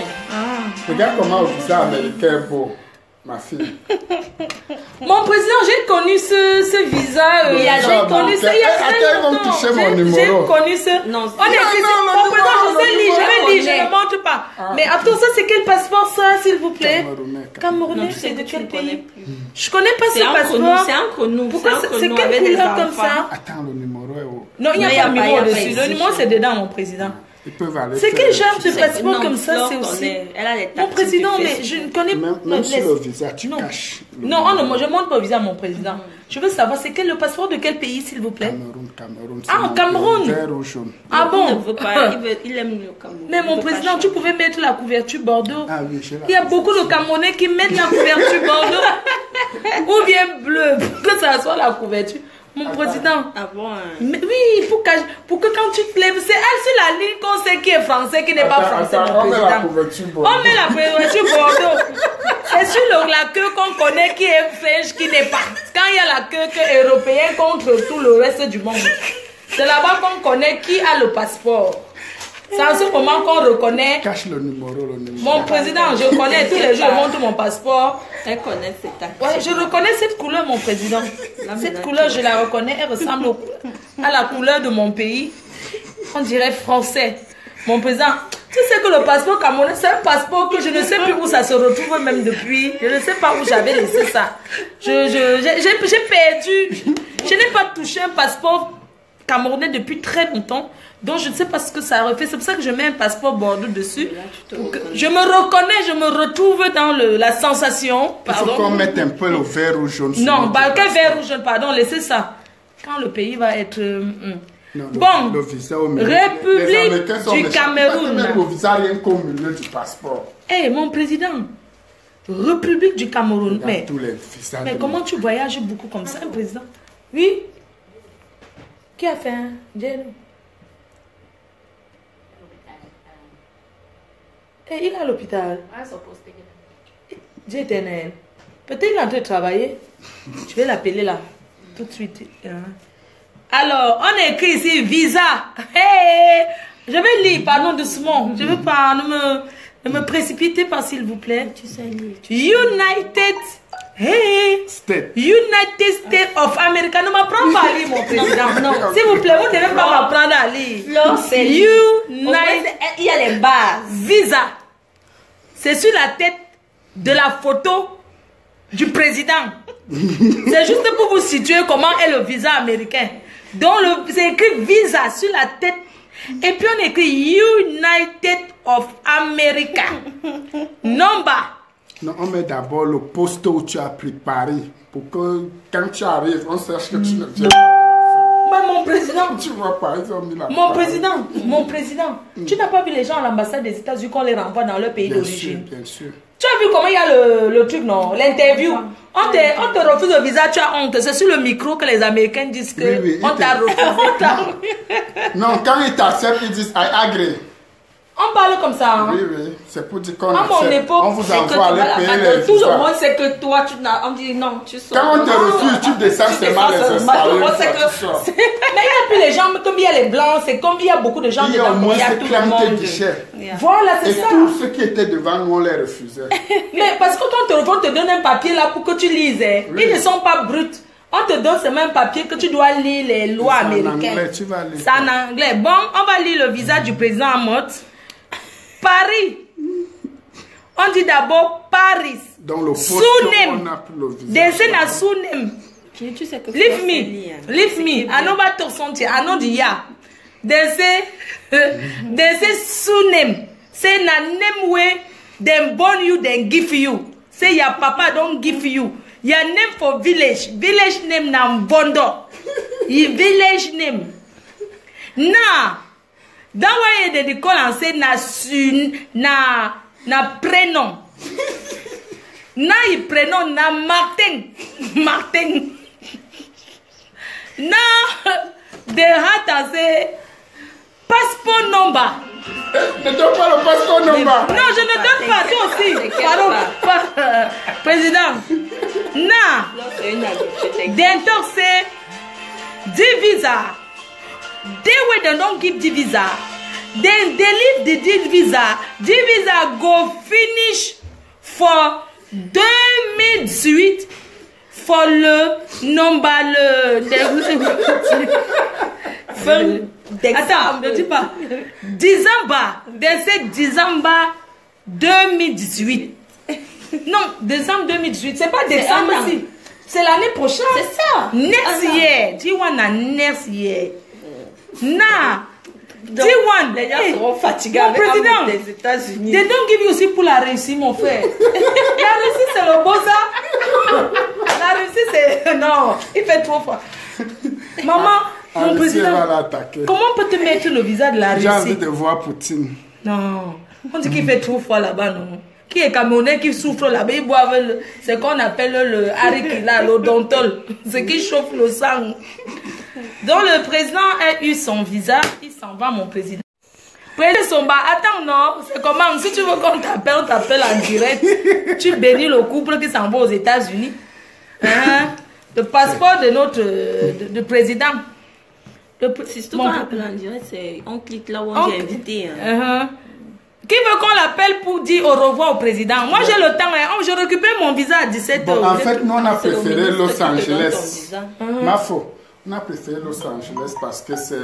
Regarde comment le visa américain est beau. Ma fille. Mon président, j'ai connu ce visa. J'ai connu ça il y a très longtemps. J'ai connu ce. Non, mon président, je sais lire, je vais lire, je ne montre pas. Mais attends, ça c'est quel passeport ça, s'il vous plaît? Camerounais, c'est de quel pays? Je connais pas ce passeport. C'est entre nous. Pourquoi c'est quelle couleur comme ça? Attends, le numéro est où? Non, il n'y a pas de numéro dessus. Le numéro c'est dedans, mon président. C'est quel genre de passeport comme ça, c'est aussi. Mon président, mais je ne connais pas. Même sur le visa, tu caches. Non, je ne montre pas le visa à mon président. Je veux savoir, c'est quel le passeport de quel pays, s'il vous plaît? Cameroun. Ah, Cameroun. Vert ou jaune. Ah bon? Il ne veut pas, il aime le Cameroun. Mais mon président, tu pouvais mettre la couverture Bordeaux. Ah oui, je l'ai. Il y a beaucoup de Camerounais qui mettent la couverture Bordeaux. Ou bien bleu, pour que ça soit la couverture. Mon président. Ah bon? Mais oui, pour que quand tu te lèves, c'est elle sur la ligne qu'on sait qui est français, qui n'est pas français, mon on président. met la couverture Bordeaux. On met la couverture Bordeaux. C'est sur la queue qu'on connaît qui est fraîche, qui n'est pas. Quand il y a la queue européenne contre tout le reste du monde. C'est là-bas qu'on connaît qui a le passeport. C'est en ce moment qu'on reconnaît. Cache le numéro, Mon président, je connais tous les jours, je montre mon passeport. Elle connaît cette acte. Ouais, je reconnais cette couleur, mon président. Cette couleur, je la reconnais. Elle ressemble à la couleur de mon pays. On dirait français. Mon président, tu sais que le passeport camerounais, c'est un passeport que je ne sais plus où ça se retrouve même depuis. Je ne sais pas où j'avais laissé ça. J'ai perdu. Je n'ai pas touché un passeport camerounais depuis très longtemps. Donc, je ne sais pas ce que ça refait. C'est pour ça que je mets un passeport bordeaux dessus. Je me reconnais, je me retrouve dans la sensation. Pardon. Il faut qu'on mette un peu le vert ou jaune. Non, quel vert ou jaune, pardon, laissez ça. Quand le pays va être... Non, bon, le visa au République du Cameroun. Le visa rien qu'au milieu du passeport. Eh, mon président, République du Cameroun. Mais comment tu voyages beaucoup comme ça, un président? Oui. Qui a fait un Et il est à l'hôpital. Dieu éternel. Peut-être qu'il est en train de travailler. Je vais l'appeler là, tout de suite. Alors, on écrit ici visa. Hey, je vais lire, pardon, doucement. Je ne veux pas, ne me précipitez pas, s'il vous plaît. United States of America. Ne m'apprends pas à lire, mon président. Non, s'il vous plaît, vous ne devez pas m'apprendre à lire. Non, c'est il y a les bases. Visa. C'est sur la tête de la photo du président. C'est juste pour vous situer comment est le visa américain. Donc, c'est écrit visa sur la tête. Et puis, on écrit United of America. Number. Non, on met d'abord le poste où tu as pris Paris. Pour que quand tu arrives, on sache que tu ne viens pas. Mais mon président. Tu vois pas, ils ont mis la Mon président. Tu n'as pas vu les gens à l'ambassade des États-Unis qu'on les renvoie dans leur pays d'origine? Bien sûr. Tu as vu comment il y a le truc, non? L'interview. On te refuse le visa, tu as honte. C'est sur le micro que les Américains disent que on t'a refusé. Non, quand ils t'acceptent, ils disent I agree. On parle comme ça. Hein? Oui. C'est pour dire qu'on accepte. On vous envoie aller payer les visas. Tout le monde sait que toi, on dit non, tu sors. Quand on te refuse, tu descends seulement les escaliers. Mais il n'y a plus les gens, comme il y a les blancs, c'est comme il y a beaucoup de gens dedans, il y a tout le monde. Voilà, c'est ça. Et tous ceux qui étaient devant nous, on les refusait. Mais parce que quand on te donne un papier là pour que tu lises, ils ne sont pas bruts. On te donne ce même papier que tu dois lire les lois américaines. Anglais, tu vas lire. C'est en anglais. Bon, on va lire le visa du président Amot. Paris. On dit d'abord Paris. Donc le poste, on a plus le visa. Densé na surname. Tu sais que leave me. Anoba torsonti. Anon di ya. Densé surname. Say na name way them born you, then give you. Say your papa don't give you. Your name for village. Village name na Mbondo. Your village name. Na. Dans le de l'école, on sait na prénom. Na il prénom na Martin. Na de hat c'est passeport number. Ne donne pas le passeport number. Non, je ne donne pas, toi aussi. Pardon, président. Na. Dentor c'est 10 visas. They way they don't give the visa. Then they leave the visa. The visa go finish for 2018 for le number attends, ne dis pas. Décembre. C'est décembre 2018. Non, décembre 2018. C'est pas décembre ici. C'est l'année prochaine. C'est ça. Next year. Do you want a next year? Nah. D1. Les gens seront fatigués mon président des États-Unis. They don't give you aussi pour la Russie, mon frère. La Russie, c'est le beau ça. La Russie, c'est... Non, il fait trop fort. Maman, mon président, comment on peut te mettre le visa de la Russie? J'ai envie de voir Poutine. Non, on dit qu'il fait trop froid là-bas, non? Qui est Camerounais qui souffre là-bas, ils boivent ce qu'on appelle le haricula, l'odontol, ce qui chauffe le sang. Donc le président a eu son visa, il s'en va, mon président. Président Somba, attends, non, c'est comment? Si tu veux qu'on t'appelle, on t'appelle en direct. Tu bénis le couple qui s'en va aux États-Unis. Hein? Le passeport de notre de président. Si tout on appelle en direct, on clique là où on est invité. Hein. Qui veut qu'on l'appelle pour dire au revoir au président? Moi j'ai le temps, hein. Je récupère mon visa à 17h. Bon, en fait, nous on a préféré Los Angeles. On a préféré Los Angeles parce que c'est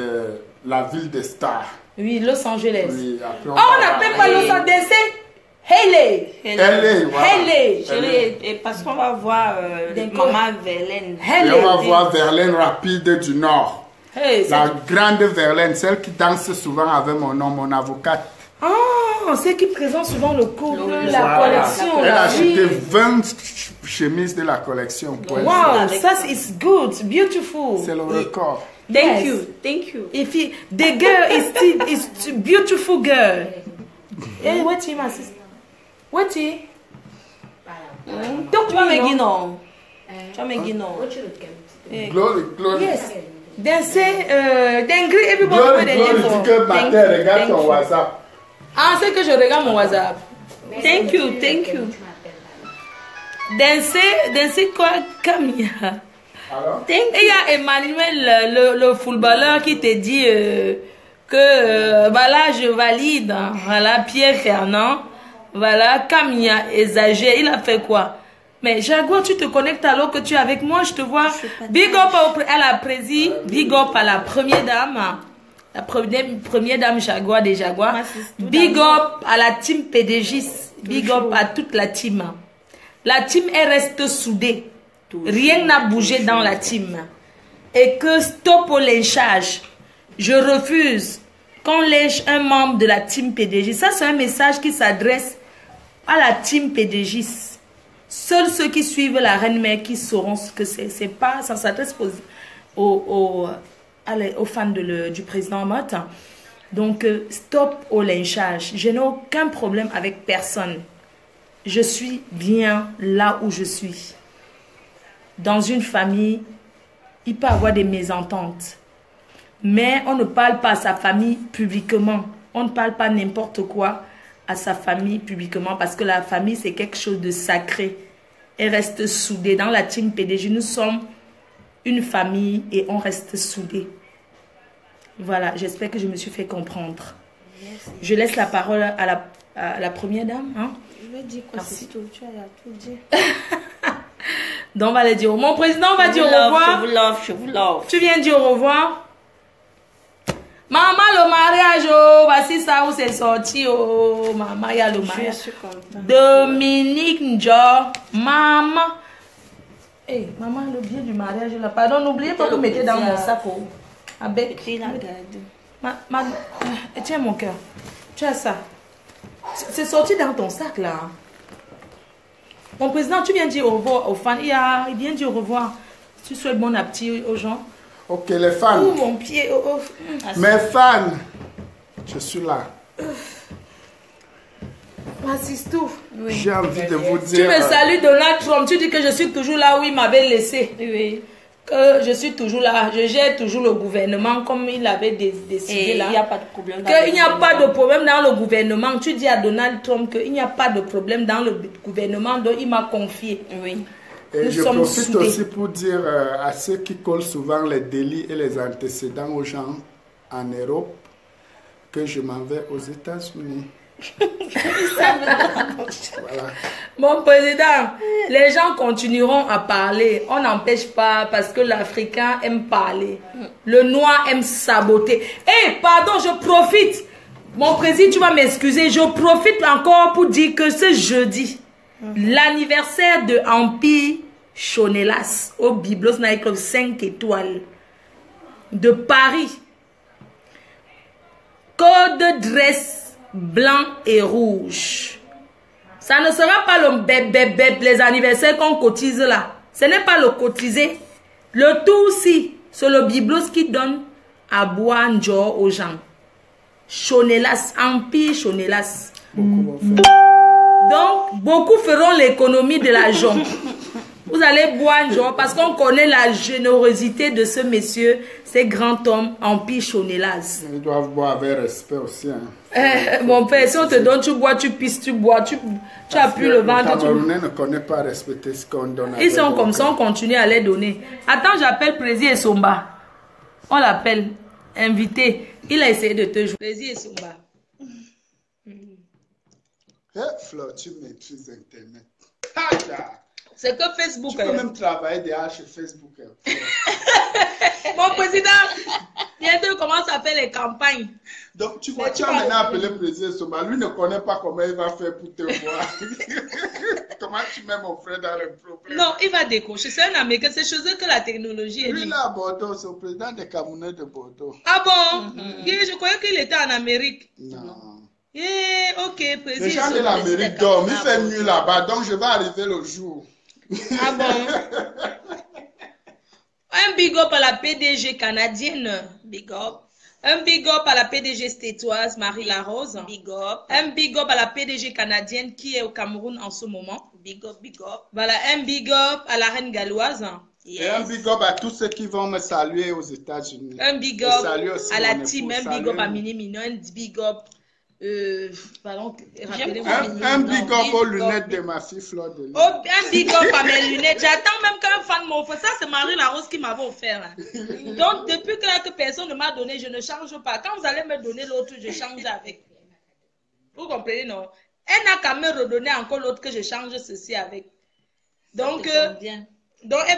la ville des stars. Oui, Los Angeles. Oui, après on n'appelle pas Los Angeles. LA, voilà. Chérie, et parce qu'on va voir Maman Verlaine. Et on va voir Verlaine Rapide du Nord. Hey, la grande Verlaine, celle qui danse souvent avec mon nom, mon avocate. Ah, c'est qui présente souvent le couple, la Voilà. collection. Elle a là, acheté oui. 20 chemises de la collection. Wow, ça c'est good, beautiful. C'est le record. Thank Yes. you, thank you. If he, the girl is beautiful girl. Hey, what is my sister? What is? Tu vas me dire non. Tu vas me dire non. Glory, glory. Yes. Then say, then greet everybody Glory, with the glory, name dis for. que matin, regarde Thank ton you. WhatsApp. Ah, c'est que je regarde mon WhatsApp. Thank you, thank you. Then say quoi, Camilla? Alors? Et il y a Emmanuel, le footballeur, qui te dit que voilà, je valide. Hein. Voilà, Pierre Fernand. Voilà, Camilla exagère. Il a fait quoi? Mais Jaguar, tu te connectes alors que tu es avec moi, je te vois. Big up à la présidente, big up à la première dame. La première dame Jaguar des Jaguars. Big up à la team PDGis. Big up à toute la team. La team, elle reste soudée. Rien n'a bougé dans la team. Et que stop au lynchage. Je refuse qu'on lynche un membre de la team PDG. Ça, c'est un message qui s'adresse à la team PDGis. Seuls ceux qui suivent la reine mère qui sauront ce que c'est. C'est pas, ça s'adresse aux fans du président Mott. Donc, stop au lynchage. Je n'ai aucun problème avec personne. Je suis bien là où je suis. Dans une famille, il peut y avoir des mésententes. Mais on ne parle pas à sa famille publiquement. On ne parle pas n'importe quoi à sa famille publiquement parce que la famille, c'est quelque chose de sacré. Elle reste soudée. Dans la team PDG, nous sommes une famille et on reste soudés. Voilà, j'espère que je me suis fait comprendre. Je laisse la parole à la première dame. Hein? Je vais dire quoi? C'est tout. Tu as tout dit. Donc, on va le dire. Mon président va dire au revoir. Je vous love. Tu viens dire au revoir. Maman, le mariage, oh, voici ça où c'est sorti. Oh, maman, il y a le mariage. Je suis contente. Dominique Njo, maman. Hey, maman, le billet du mariage là. Pardon, n'oubliez pas que vous mettez dans mon sac. Oh. Avec. Tiens mon cœur. Tu as ça. C'est sorti dans ton sac là. Mon président, tu viens dire au revoir aux fans. Il vient dire au revoir. Tu souhaites bon appétit aux gens. Ok, les fans. Oh, mon pied. Oh, oh. Mes fans, je suis là. Assistou. Oui. J'ai envie de vous Tu dire. me salues Donald Trump. Tu dis que je suis toujours là où il m'avait laissé. Oui. Que je suis toujours là. Je gère toujours le gouvernement comme il avait décidé Et là. il n'y a pas de problème. Qu'il n'y a pas de problème dans le gouvernement. Tu dis à Donald Trump qu'il n'y a pas de problème dans le gouvernement dont il m'a confié. Oui. Et Nous je sommes profite soudés. aussi pour dire à ceux qui collent souvent les délits et les antécédents aux gens en Europe que je m'en vais aux États-Unis. Voilà. Mon président, les gens continueront à parler. On n'empêche pas parce que l'Africain aime parler. Le noir aime saboter. Eh, pardon, je profite. Mon président, tu vas m'excuser. Je profite encore pour dire que ce jeudi, l'anniversaire de Empire Chonelas au Biblos Night Club 5 étoiles de Paris. Code dress blanc et rouge. Ça ne sera pas les anniversaires qu'on cotise là. Ce n'est pas le cotiser. Le tout aussi, c'est le Biblos qui donne à boire un jour aux gens. Chonelas, Empire Chonelas. Beaucoup vont faire. Donc, beaucoup feront l'économie de l'argent. Vous allez boire un jour parce qu'on connaît la générosité de ce monsieur, ce grand homme, Empire Chonelas. Ils doivent boire avec respect aussi. Hein. Mon père, si on te donne, tu bois, tu pisses, tu bois, tu appuies le ventre. Le Camerounais ne connaît pas respecter ce qu'on donne. Ils sont comme ça, on continue à les donner. Attends, j'appelle Président Somba. On l'appelle, invité. Il a essayé de te jouer. Président Somba. Fleur, tu maîtrises Internet. C'est que Facebook. Tu peux même travailler derrière chez Facebook. Mon président, bientôt commence commence à faire les campagnes. Donc, tu vois, tu as maintenant appelé le président Somba. Lui ne connaît pas comment il va faire pour te voir. Comment tu mets mon frère dans le problème? Non, il va décrocher. C'est un Américain. C'est chez eux que la technologie est Lui, libre. là, à Bordeaux, c'est le président des Camerounais de Bordeaux. Ah bon? Je croyais qu'il était en Amérique. Non. Ok, président. Les gens de l'Amérique dorment. Il fait nuit là-bas. Donc, je vais arriver le jour. Ah bon? Un big up à la PDG canadienne. Big up. Un big up à la PDG stétoise Marie Larose. Big up. Un big up à la PDG canadienne qui est au Cameroun en ce moment. Big up, big up. Voilà, un big up à la reine galloise. Yes. Et un big up à tous ceux qui vont me saluer aux États-Unis. Un big up à la team, un big up à Mini Mino, un big up. Pardon, un big up aux lunettes de ma fille Fleur de Lys. Un big up à mes lunettes. J'attends même qu'un fan m'offre. Ça, c'est Marie Larose qui m'avait offert. Hein. Donc, depuis que personne ne m'a donné, je ne change pas. Quand vous allez me donner l'autre, je change avec. Vous comprenez, non? Elle n'a qu'à me redonner encore l'autre que je change ceci avec. Donc, elle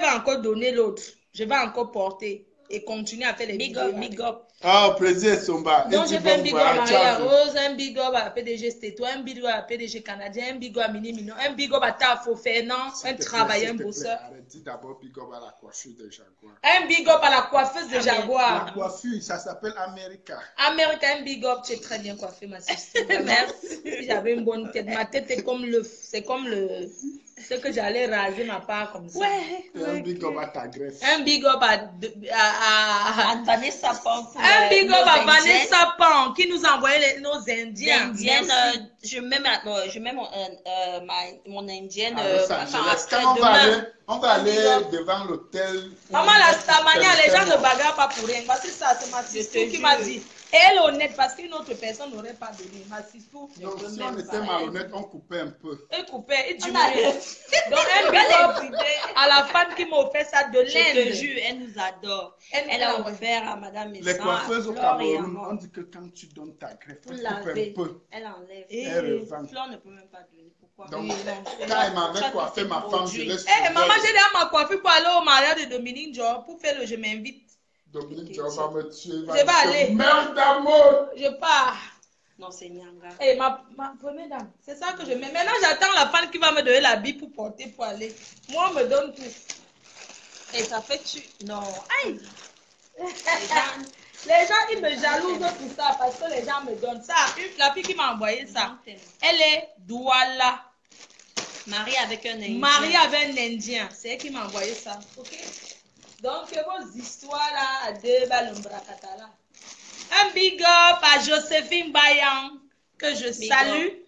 va encore donner l'autre. Je vais encore porter et continuer à faire les big up. Ah, président Somba. Donc, je fais un big up à Maria Rose, un big up à PDG Stéto, un big up à PDG canadien, un big up à Mini Mino, un big up à Tafo Fernand, un travailleur, un bosseur. Dis d'abord big up à la coiffure de Jaguar. Un big up à la coiffeuse de Jaguar. La coiffure, ça s'appelle America. America, un big up. Tu es très bien coiffée, ma sister. Merci. J'avais une bonne tête. Ma tête est comme le. C'est comme le. Ce que j'allais raser ma part comme ça. Ouais. Un big up à ta greffe. Un big up à Vanessa Pan. Un big up à Vanessa Pan qui nous a envoyé nos Indiens. Je mets mon Indienne. On va aller devant l'hôtel. Maman, la Stamania, les gens ne bagarrent pas pour rien. Voici ça, c'est ma sister qui m'a dit. Et elle est honnête parce qu'une autre personne n'aurait pas donné. Ma sister. Donc, si on était malhonnête, on coupait un peu. Elle coupait, elle diminuait. Donc, un big up à la femme qui m'a offert ça de l'Inde. Je te jure, elle nous adore. Elle a offert à Madame Messan. Les coiffeuses au Cameroun, on dit que quand tu donnes ta greffe, elle coupe un peu. Elle enlève. Elle revend. Fleur ne peut même pas donner. Pourquoi? Donc, quand elle m'avait coiffé ma femme, je laisse. Maman, j'ai dit à ma coiffure pour aller au mariage de Dominique Dior pour faire le je m'invite. Dominique Dior va me tuer. Je vais aller. Merde d'amour. Je pars. Non, c'est Nyanga. Ma première dame, c'est ça que je mets. Maintenant, j'attends la femme qui va me donner l'habit pour porter, pour aller. Moi, on me donne tout. Et ça fait Non. Aïe. Les gens, ils me jalousent pour ça parce que les gens me donnent ça. La fille qui m'a envoyé ça, elle est Douala. Mariée avec un Indien. Mariée avec un Indien. C'est elle qui m'a envoyé ça. Ok. Donc, vos histoires là, à deux balles, un big up à Joséphine Bayan, que je salue.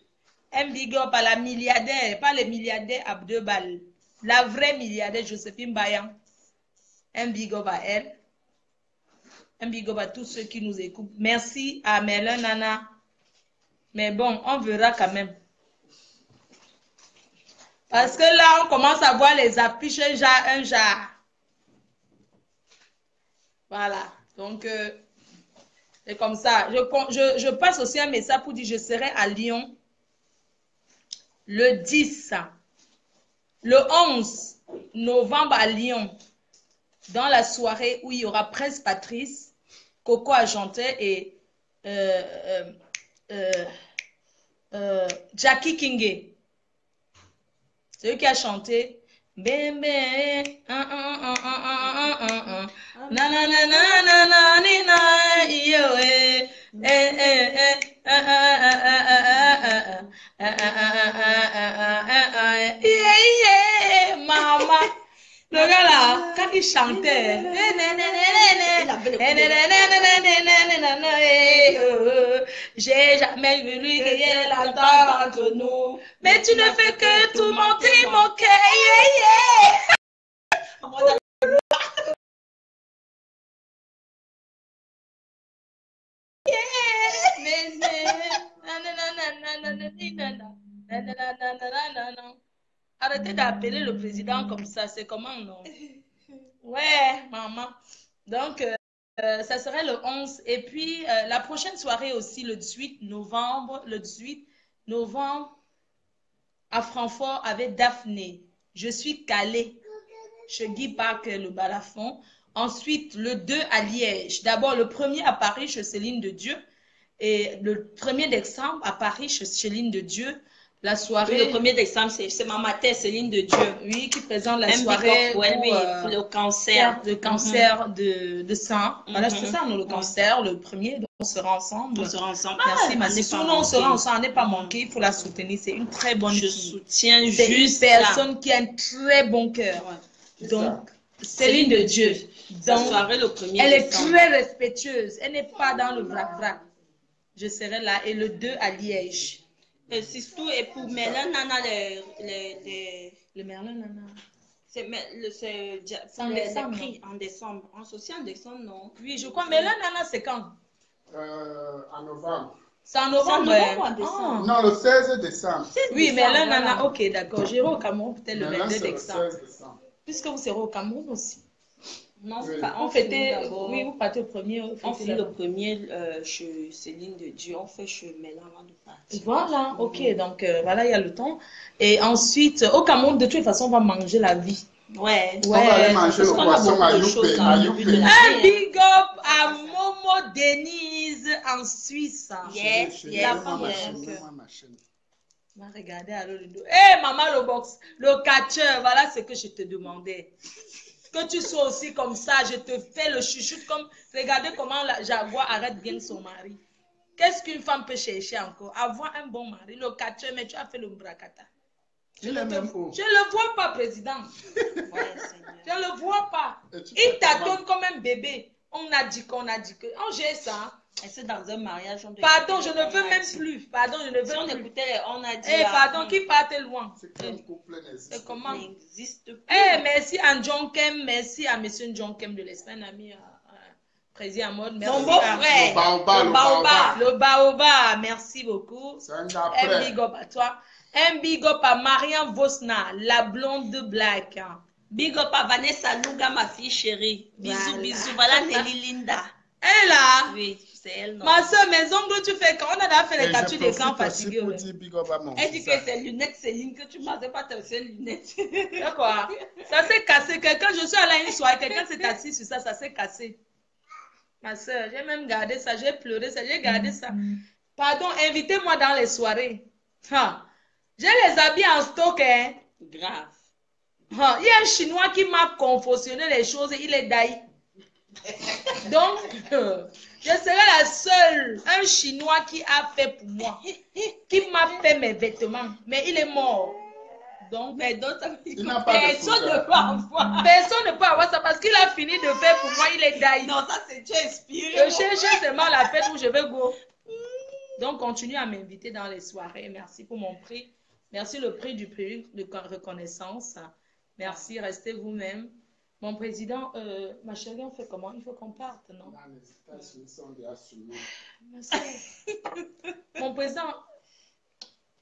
Un big up à la milliardaire, pas les milliardaires à deux balles. La vraie milliardaire Joséphine Bayan. Un big up à elle. Un big up à tous ceux qui nous écoutent. Merci à Mélène Nana. Mais bon, on verra quand même. Parce que là, on commence à voir les affiches, un jar. Voilà. Donc, c'est comme ça. Je passe aussi un message pour dire je serai à Lyon le 10, le 11 novembre à Lyon, dans la soirée où il y aura Prince Patrice, Coco Argentin et Jackie Kingé. C'est eux qui a chanté Bébé, na na na na na na ni na yo mama. Le gars là, quand il chantait, j'ai jamais vu lui crier l'entendre entre nous, mais tu ne fais que tout monter mon cœur. Arrêtez d'appeler le président comme ça, c'est comment, non? Ouais, maman. Donc, ça serait le 11. Et puis, la prochaine soirée aussi, le 18 novembre, à Francfort avec Daphné. Je suis calée chez Guy Park, le balafon. Ensuite, le 2 à Liège. D'abord, le 1er à Paris chez Céline de Dieu. Et le 1er décembre à Paris chez Céline de Dieu. La soirée. Le 1er décembre, c'est ma mater Céline de Dieu. Oui, qui présente la soirée pour le cancer. Le cancer de sein. Voilà, c'est ça, le cancer, le 1er. Donc, on sera ensemble. On sera ensemble. Merci, merci. Sinon, on sera ensemble. On n'est pas manqué. Il faut la soutenir. C'est une très bonne fille. Je soutiens juste. C'est une personne là. qui a un très bon cœur. Ouais. Donc, Céline de Dieu. Donc, la soirée, le 1er elle décembre. est très respectueuse. Elle n'est pas dans le vrac-vrac. Je serai là. Et le 2 à Liège. Surtout, et pour Merlin Nana, Le Merlin Nana. C'est en décembre. En décembre. C'est aussi en décembre, non? Oui, je crois. Merlin Nana, c'est quand? En novembre. C'est en novembre. En décembre. Non, le 16 décembre. Oui, Merlin Nana. Ok, d'accord. J'irai au Cameroun peut-être le 22 décembre. décembre. Puisque vous serez au Cameroun aussi. Non, oui. On fêtait, oui, vous partez au 1er. On fait le 1er chez Céline de Dieu, on fait chez Mélan avant de partir. Voilà, ok, donc voilà, il y a le temps. Et ensuite, au Cameroun, de toute façon, on va manger la vie. Ouais. On va aller manger le poisson à Youpé. Un big up à Momo Denise en Suisse. Yes, La femme m'a regardé à l'eau de dos. Hé, maman, le box, le catcheur, voilà ce que je te demandais. Que tu sois aussi comme ça, je te fais le chouchoute comme... Regardez comment la Jaguar arrête bien son mari. Qu'est-ce qu'une femme peut chercher encore? Avoir un bon mari, le catcheur, mais tu as fait le bracata. Je ne le vois pas, président. Ouais, je ne le vois pas. Il t'attend comme un bébé. On a dit qu'on a dit que... On gère ça. Et c'est dans un mariage. Pardon, je ne veux même plus. Pardon, je ne veux plus. On écoutait, on a dit... Eh, pardon, qui partait loin? C'est comment? N'existe plus. Eh, merci à Njonkem, merci à monsieur Njonkem de l'Espagne, ami président en mode. Merci. Mon beau-frère. Le baoba, merci beaucoup. Un big up à toi. Un big up à Marianne Vosna, la blonde black. Big up à Vanessa Luga, ma fille chérie. Bisous, bisous. Voilà Nelly Linda. Elle est là? Oui, c'est elle. Non. Ma soeur, mes ongles, tu fais quand on a déjà fait les captures d'écran fatigués. Elle dit que c'est lunettes Céline que tu m'as pas tes seules lunettes. D'accord. Ça s'est cassé. Quelqu'un, je suis allée à une soirée, quelqu'un s'est assis sur ça, ça s'est cassé. Ma soeur, j'ai même gardé ça, j'ai pleuré ça, j'ai gardé ça. Pardon, invitez-moi dans les soirées. Ha. J'ai les habits en stock, hein. Grave. Ha. Il y a un Chinois qui m'a confusionné les choses, il est daï. Donc, je serai la seule, un Chinois qui a fait pour moi, qui m'a fait mes vêtements, mais il est mort. Donc, personne ne peut avoir. Personne ne peut avoir ça parce qu'il a fini de faire pour moi, il est daï. Non, ça c'est déjà inspiré. Je cherche seulement la fête où je vais go. Donc, continue à m'inviter dans les soirées. Merci pour mon prix. Merci le prix du prix de reconnaissance. Merci, restez vous-même. Mon président, ma chérie, on fait comment? Il faut qu'on parte, non? Mon président...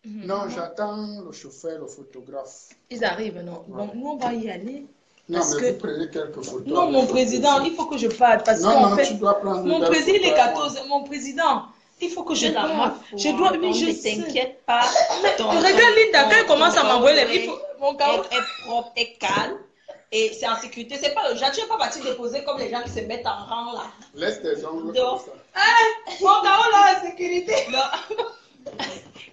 Non, j'attends le chauffeur, le photographe. Ils arrivent, non? Ouais. Bon, nous, on va y aller. Non, mais vous prenez quelques photos. Non, mon président, il faut que je parte. Parce qu'en fait, tu dois prendre mon président, il est 14. Mon président, il faut que je parte. Je dois... Mais je t'inquiète pas. Regarde Linda, quand elle commence à m'envoyer les... Mon carreau est propre, est calme. Et c'est en sécurité. C'est pas le genre. Tu n'es pas parti déposer comme les gens qui se mettent en rang là. Laisse tes ongles comme ça. Mon carreau là, en sécurité. Non.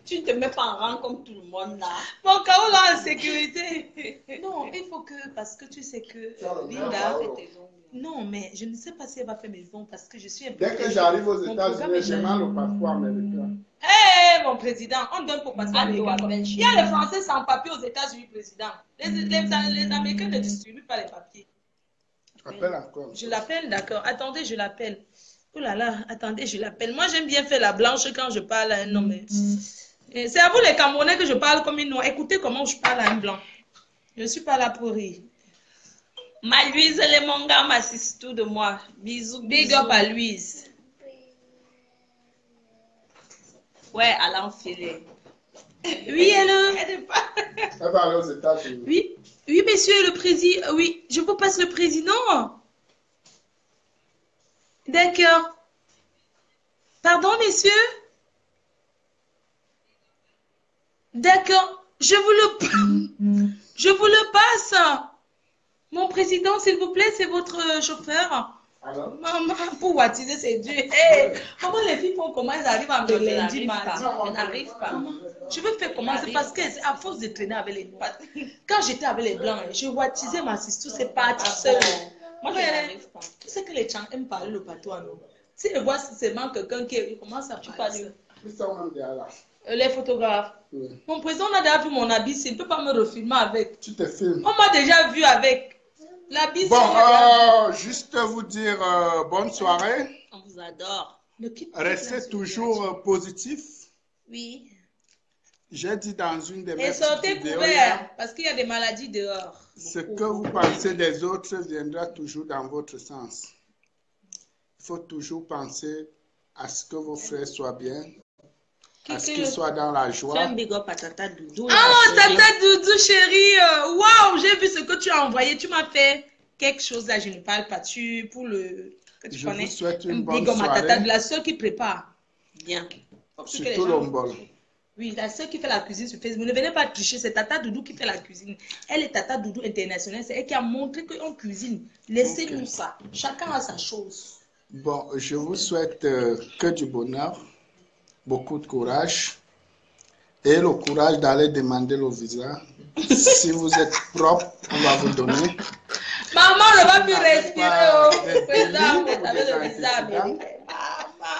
Tu ne te mets pas en rang comme tout le monde là. Mon carreau là, en sécurité. Non, il faut que... Parce que tu sais que... Linda... Non, mais je ne sais pas si elle va faire mes ongles parce que je suis un peu... Dès que j'arrive aux États-Unis, je demande le passeport américain. Hé, mon président, on donne pour passeport américain. Il y a les Français sans papier aux États-Unis, président. Les Américains ne distribuent pas les papiers. Appelle encore. Je l'appelle, d'accord. Attendez, je l'appelle. Oh là là, attendez, je l'appelle. Moi, j'aime bien faire la blanche quand je parle à un homme. C'est à vous les Camerounais que je parle comme une noire. Écoutez comment je parle à un blanc. Je ne suis pas là pour rire. Ma Louise, les mangas m'assistent tout de moi. Bisous, big up à Louise. Ouais, elle a enfilé. Oui, elle va aller aux États-Unis. Oui, oui, monsieur le président. Oui, je vous passe le président. D'accord. Pardon, messieurs? D'accord. Je vous le passe. Mon président, s'il vous plaît, c'est votre chauffeur. Alors? Maman, pour baptiser, c'est dur. Hey, maman, les filles font comment elles arrivent à me lundi, mardi? On n'arrive pas. Je veux faire comment? C'est parce que c'est à force de traîner avec les... Quand j'étais avec les blancs, je baptisais ma sister, c'est parti seul. Moi, je n'arrive pas. Tu sais que les gens aiment parler le patois, non? Si je vois seulement quelqu'un qui commence à parler. Ils sont même derrière. Les photographes. Oui. Mon président, on a déjà vu mon habit, il ne peut pas me refilmer avec. Tu te filmes. On m'a déjà vu avec. L'habit. Bon, juste vous dire bonne soirée. On vous adore. Restez toujours positif. Oui. J'ai dit dans une de mes Et petites sortez vidéos, couverts, parce qu'il y a des maladies dehors. ce que vous pensez des autres viendra toujours dans votre sens. Il faut toujours penser à ce que vos frères soient bien, à ce qu'ils soient dans la Fais joie. un big up à Tata Doudou. Oh, Tata Doudou, chérie. Waouh, j'ai vu ce que tu as envoyé. Tu m'as fait quelque chose là, je ne parle pas. Pour le... Que tu Je connais. vous souhaite une Un bonne big up à Tata, soirée. de la seule qui prépare. Bien. Surtout l'ombol. Oui, la seule qui fait la cuisine sur Facebook. Ne venez pas tricher, c'est Tata Doudou qui fait la cuisine. Elle est Tata Doudou internationale. C'est elle qui a montré qu'on cuisine. Laissez-nous ça. Chacun a sa chose. Bon, je vous souhaite que du bonheur, beaucoup de courage et le courage d'aller demander le visa. Si vous êtes propre, on va vous donner. Maman ne va plus respirer. Des Président, délits ou vous avez des le visa antécédents. américain.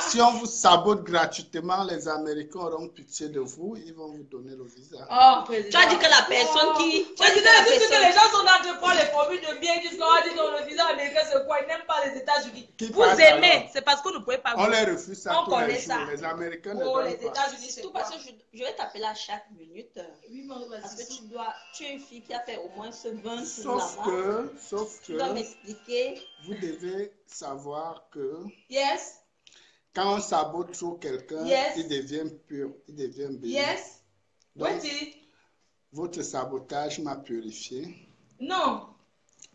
Si on vous sabote gratuitement, les Américains auront pitié de vous, ils vont vous donner le visa. Oh, président. Tu as dit que la personne qui... Tu as dit que Président, la dis que les personne... gens sont en train de prendre les formules de bien, qu'ils ont dit dans le visa américain, c'est quoi? Ils n'aiment pas les États-Unis. Qui Vous passe aimez, alors? c'est parce que vous ne pouvez pas. On les refuse ça On tous connaît les jours. ça. Les Américains ne Oh, les donnent pas. États-Unis, c'est Tout quoi? parce que je vais t'appeler à chaque minute. Oui, maman, Parce que vas-y. tu es une fille qui a fait au moins ce 20 Sauf là-bas. que, Tu dois m'expliquer. vous devez savoir que Yes, quand on sabote trop quelqu'un, Yes. il devient pur, il devient béni. yes. Donc, Wait. votre sabotage m'a purifié. Non,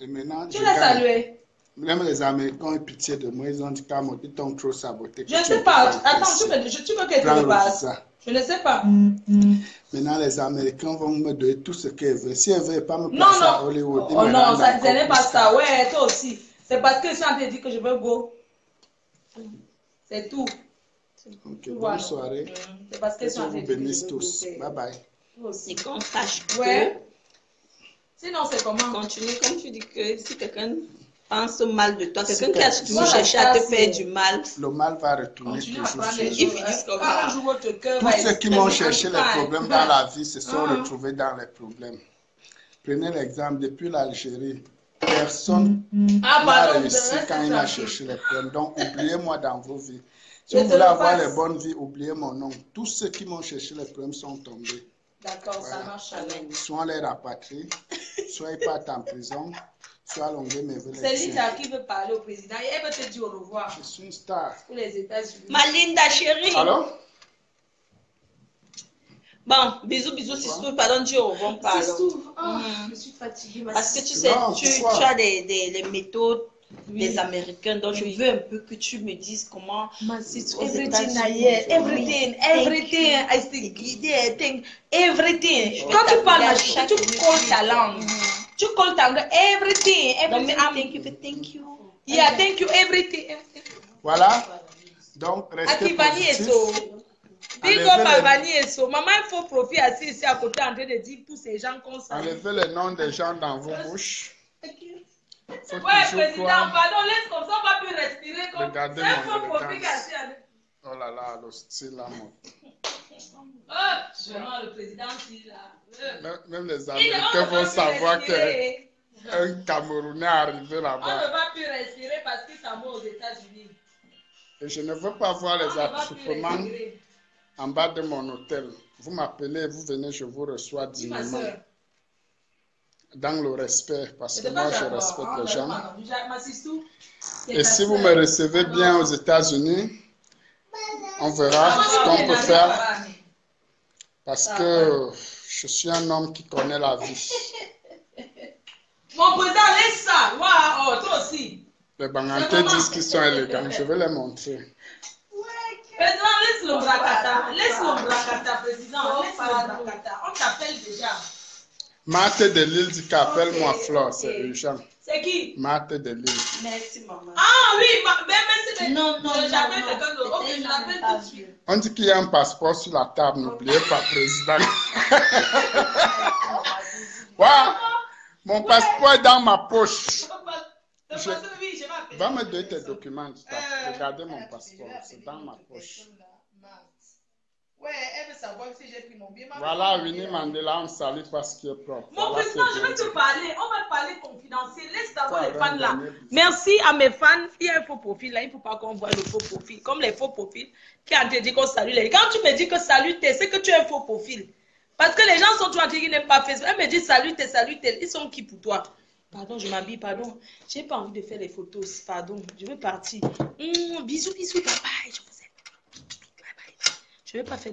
Et maintenant, tu je l'as gagne. salué. Même les Américains ont eu pitié de moi. Ils ont dit qu'ils t'ont trop saboté. Je ne sais pas. Attends, tu veux que je te le passe? Je ne sais pas. Maintenant, les Américains vont me donner tout ce qu'ils veulent. Si elles ne veulent pas me Non, placer à non. Hollywood, ils Oh me non, rendent ça encore ce n'est pas plus ça. tard. Ouais, toi aussi. C'est parce que je suis en train de dire que je veux go. C'est tout. Ok, Voilà. bonne soirée. C'est parce que Que je suis en Dieu train de vous dire que bénisse je veux tous. go. Bye bye. Toi aussi. Et qu'on sache que... Ouais. Sinon, c'est comment? Continue, comme tu dis que si quelqu'un pense mal de toi, Si quelqu'un qui a quelqu'un- toujours cherché à te faire du mal, Le mal va retourner Continue à toujours prendre sur les vous. Ils choses. finissent comme Quand ça. un jour votre cœur Tous va ceux qui m'ont exploser. cherché les problèmes dans la vie se sont Ah. retrouvés dans les problèmes. Prenez l'exemple, depuis l'Algérie, personne Ah, n'a pardon, réussi reste quand il a tranquille. cherché les problèmes. Donc, oubliez-moi dans vos vies. Si Je vous te voulez le avoir passe. les bonnes vies, oubliez mon nom. Tous ceux qui m'ont cherché les problèmes sont tombés. D'accord, ça marche. Amen. Soit on les rapatrie, soit ils partent en prison, soit l'ongé me veut les C'est tuer. Linda qui veut parler au président. Et elle veut te dire au revoir Je suis une star. pour les États-Unis. ma Linda chérie. Alors? Bon, bisous, bisous, Sistou. Pardon, Dieu, au revoir, pardon. C'est tout. Oh, je suis fatiguée. ma Parce que tu sister. sais, Non, tu pourquoi? as les méthodes des Américains. Donc, je veux un peu que tu me dises comment... My sister, Aux everything États-Unis. I hear, everything, everything, I speak, yeah, think, everything. Quand tu parles, ma chérie, tu colles ta langue. Tu colles ta langue, everything, Donc, everything. même thank you, thank you. Yeah, thank you, everything. Voilà. Donc, restez Aki Vani positifs. Esso. Big Enlevez up à les- Vani Esso. Maman, il faut profiter assis ici à côté en train de dire pour ces gens qu'on s'en. Enlevez les noms des gens dans vos bouches. Faut Ouais, toujours président, croire. pardon, laisse comme ça, on va plus respirer. Comme Regardez ça, il mon faut profiter élégance. assis avec. Oh là là, le style là, mon. Vraiment, le président, il a. Même les Il ne Américains va vont plus savoir respirer. qu'un Camerounais est arrivé On ne là-bas. va plus respirer parce qu'il s'en va aux États-Unis. Et je ne veux pas voir On les ne va plus attroupements respirer. en bas de mon hôtel. Vous m'appelez, vous venez, je vous reçois Dis ma dignement. soeur. Dans le respect, parce que moi je respecte les gens. Ma sistou. Et si vous me recevez bien aux États-Unis, on verra ce qu'on peut faire. Parce que je suis un homme qui connaît la vie. Mon président, laisse ça. Waouh, toi aussi. Les Bangantais disent qu'ils sont élégants. Je vais les montrer. Président, laisse l'ombracata. Laisse l'ombracata, président. Laisse l'ombracata. On t'appelle déjà. Marthe de Lille dit qu'appelle-moi Flore, c'est urgent. C'est qui? Marthe de Lille. Merci, maman. Ah oui, merci. Non, j'appelle quelqu'un d'autre. Ok, je l'appelle tout de suite. On dit qu'il y a un passeport sur la table, n'oubliez pas, président. Wow. Mon passeport est dans ma poche. Va me donner tes documents. Regardez mon passeport, c'est dans ma poche. Ouais, elle veut savoir si j'ai pris mon billet. Voilà, Winnie Mandela, on salue parce qu'il est propre. Mon Voilà, président, je vais te parler. On va parler confidentiel. Laisse d'abord les fans là. Merci à mes fans. Il y a un faux profil là. Il ne faut pas qu'on voit le faux profil. Comme les faux profils qui ont dit qu'on salue les. Quand tu me dis que salut t'es, c'est que tu es un faux profil. Parce que les gens sont toujours en train qui n'aiment pas Facebook. Elle me dit salut t'es. Ils sont qui pour toi? Pardon, je m'habille, pardon. J'ai pas envie de faire les photos. Pardon, je veux partir. Bisous, bye bye. Je vous aime. Bye bye. Je ne vais pas faire les